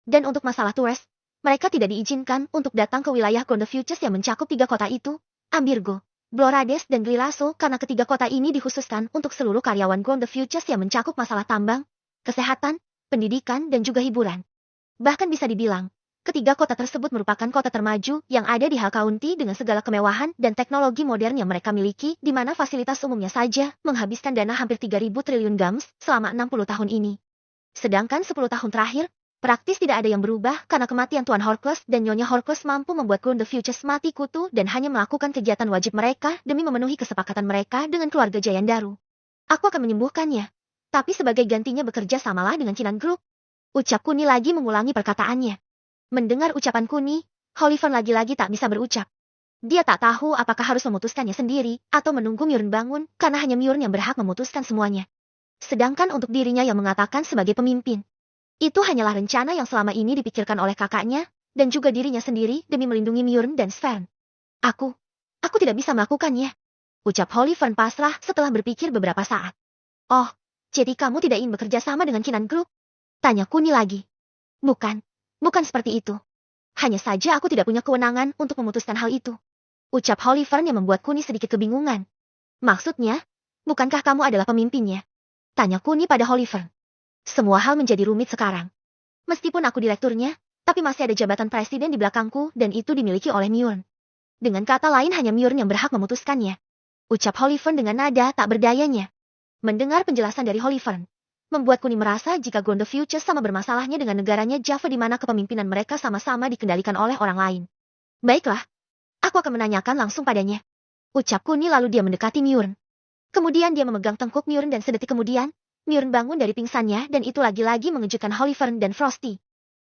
Dan untuk masalah tourist, mereka tidak diizinkan untuk datang ke wilayah Ground the Futures yang mencakup 3 kota itu, Ambirgo, Blorades dan Grilaso karena ketiga kota ini dikhususkan untuk seluruh karyawan Ground the Futures yang mencakup masalah tambang, kesehatan, pendidikan dan juga hiburan. Bahkan bisa dibilang, ketiga kota tersebut merupakan kota termaju yang ada di Hell County dengan segala kemewahan dan teknologi modern yang mereka miliki, di mana fasilitas umumnya saja menghabiskan dana hampir 3.000 triliun gams selama 60 tahun ini. Sedangkan 10 tahun terakhir, praktis tidak ada yang berubah karena kematian Tuan Horcrux dan Nyonya Horcrux mampu membuat Ground the Futures mati kutu dan hanya melakukan kegiatan wajib mereka demi memenuhi kesepakatan mereka dengan keluarga Jayandaru. Aku akan menyembuhkannya, tapi sebagai gantinya bekerja samalah dengan Kinan Group. Ucap Kuni lagi mengulangi perkataannya. Mendengar ucapan Kuni, Hollyfern lagi-lagi tak bisa berucap. Dia tak tahu apakah harus memutuskannya sendiri atau menunggu Murn bangun karena hanya Murn yang berhak memutuskan semuanya. Sedangkan untuk dirinya yang mengatakan sebagai pemimpin, itu hanyalah rencana yang selama ini dipikirkan oleh kakaknya, dan juga dirinya sendiri demi melindungi Murn dan Sven. Aku tidak bisa melakukannya. Ucap Hollyfern pasrah setelah berpikir beberapa saat. Oh, jadi kamu tidak ingin bekerja sama dengan Kinan Group? Tanya Kuni lagi. Bukan seperti itu. Hanya saja aku tidak punya kewenangan untuk memutuskan hal itu. Ucap Hollyfern yang membuat Kuni sedikit kebingungan. Maksudnya, bukankah kamu adalah pemimpinnya? Tanya Kuni pada Hollyfern. Semua hal menjadi rumit sekarang. Meskipun aku direkturnya, tapi masih ada jabatan presiden di belakangku dan itu dimiliki oleh Murn. Dengan kata lain hanya Murn yang berhak memutuskannya. Ucap Hollyfern dengan nada tak berdayanya. Mendengar penjelasan dari Hollyfern, membuat Kuni merasa jika Ground the Futures sama bermasalahnya dengan negaranya Java di mana kepemimpinan mereka sama-sama dikendalikan oleh orang lain. Baiklah, aku akan menanyakan langsung padanya. Ucap Kuni lalu dia mendekati Murn. Kemudian dia memegang tengkuk Murn dan sedetik kemudian, Murn bangun dari pingsannya dan itu lagi-lagi mengejutkan Hollyfern dan Frosty.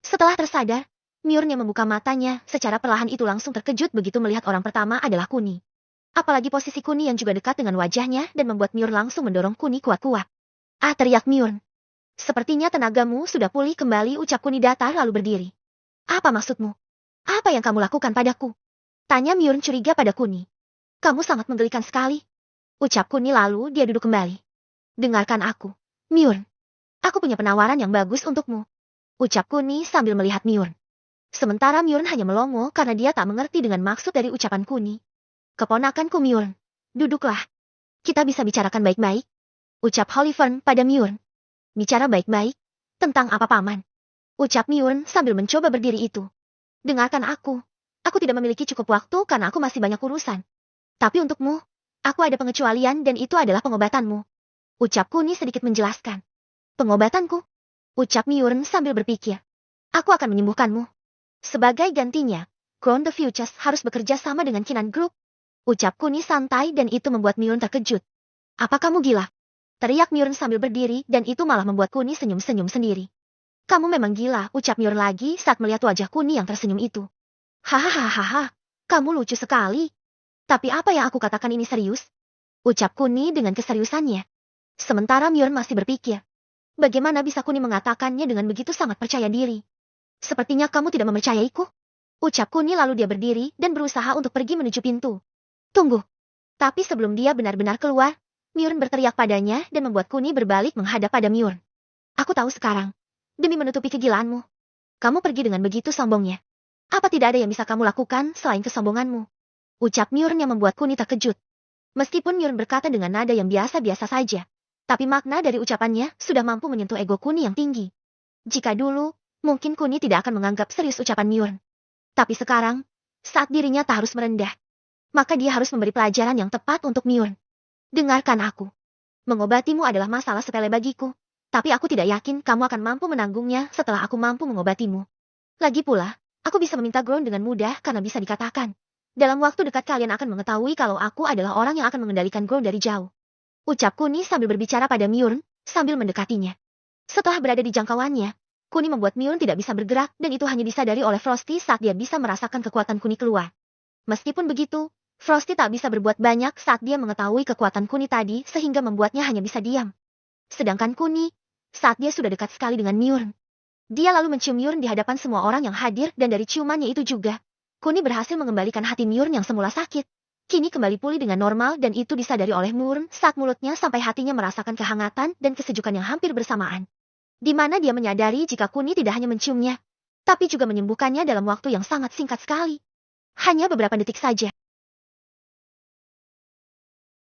Setelah tersadar, Murn yang membuka matanya secara perlahan itu langsung terkejut begitu melihat orang pertama adalah Kuni. Apalagi posisi Kuni yang juga dekat dengan wajahnya dan membuat Murn langsung mendorong Kuni kuat-kuat. Ah, teriak Murn. Sepertinya tenagamu sudah pulih kembali, ucap Kuni datar lalu berdiri. Apa maksudmu? Apa yang kamu lakukan padaku? Tanya Murn curiga pada Kuni. Kamu sangat menggelikan sekali. Ucap Kuni lalu dia duduk kembali. Dengarkan aku, Murn. Aku punya penawaran yang bagus untukmu. Ucap Kuni sambil melihat Murn. Sementara Murn hanya melongo karena dia tak mengerti dengan maksud dari ucapan Kuni. Keponakanku Murn, duduklah. Kita bisa bicarakan baik-baik. Ucap Hollyfern pada Murn. Bicara baik-baik? Tentang apa paman? Ucap Murn sambil mencoba berdiri itu. Dengarkan aku. Aku tidak memiliki cukup waktu karena aku masih banyak urusan. Tapi untukmu, aku ada pengecualian dan itu adalah pengobatanmu. Ucap Kuni sedikit menjelaskan. Pengobatanku? Ucap Murn sambil berpikir. Aku akan menyembuhkanmu. Sebagai gantinya, Ground the Futures harus bekerja sama dengan Kinan Group. Ucap Kuni santai dan itu membuat Murn terkejut. Apa kamu gila? Teriak Murn sambil berdiri dan itu malah membuat Kuni senyum-senyum sendiri. Kamu memang gila, ucap Murn lagi saat melihat wajah Kuni yang tersenyum itu. Hahaha, kamu lucu sekali. Tapi apa yang aku katakan ini serius? Ucap Kuni dengan keseriusannya. Sementara Myurn masih berpikir. Bagaimana bisa Kuni mengatakannya dengan begitu sangat percaya diri? Sepertinya kamu tidak mempercayaiku. Ucap Kuni lalu dia berdiri dan berusaha untuk pergi menuju pintu. Tunggu. Tapi sebelum dia benar-benar keluar, Myurn berteriak padanya dan membuat Kuni berbalik menghadap pada Myurn. Aku tahu sekarang. Demi menutupi kegilaanmu. Kamu pergi dengan begitu sombongnya. Apa tidak ada yang bisa kamu lakukan selain kesombonganmu? Ucap Myurn yang membuat Kuni terkejut. Meskipun Myurn berkata dengan nada yang biasa-biasa saja, tapi makna dari ucapannya sudah mampu menyentuh ego Kuni yang tinggi. Jika dulu, mungkin Kuni tidak akan menganggap serius ucapan Myurn. Tapi sekarang, saat dirinya tak harus merendah, maka dia harus memberi pelajaran yang tepat untuk Myurn. Dengarkan aku. Mengobatimu adalah masalah sepele bagiku, tapi aku tidak yakin kamu akan mampu menanggungnya setelah aku mampu mengobatimu. Lagi pula, aku bisa meminta ground dengan mudah karena bisa dikatakan. Dalam waktu dekat kalian akan mengetahui kalau aku adalah orang yang akan mengendalikan ground dari jauh. Ucap Kuni sambil berbicara pada Myurn, sambil mendekatinya. Setelah berada di jangkauannya, Kuni membuat Myurn tidak bisa bergerak dan itu hanya disadari oleh Frosty saat dia bisa merasakan kekuatan Kuni keluar. Meskipun begitu, Frosty tak bisa berbuat banyak saat dia mengetahui kekuatan Kuni tadi sehingga membuatnya hanya bisa diam. Sedangkan Kuni, saat dia sudah dekat sekali dengan Myurn, dia lalu mencium Myurn di hadapan semua orang yang hadir dan dari ciumannya itu juga, Kuni berhasil mengembalikan hati Myurn yang semula sakit. Kini kembali pulih dengan normal dan itu disadari oleh Myurn saat mulutnya sampai hatinya merasakan kehangatan dan kesejukan yang hampir bersamaan. Di mana dia menyadari jika Kuni tidak hanya menciumnya, tapi juga menyembuhkannya dalam waktu yang sangat singkat sekali. Hanya beberapa detik saja.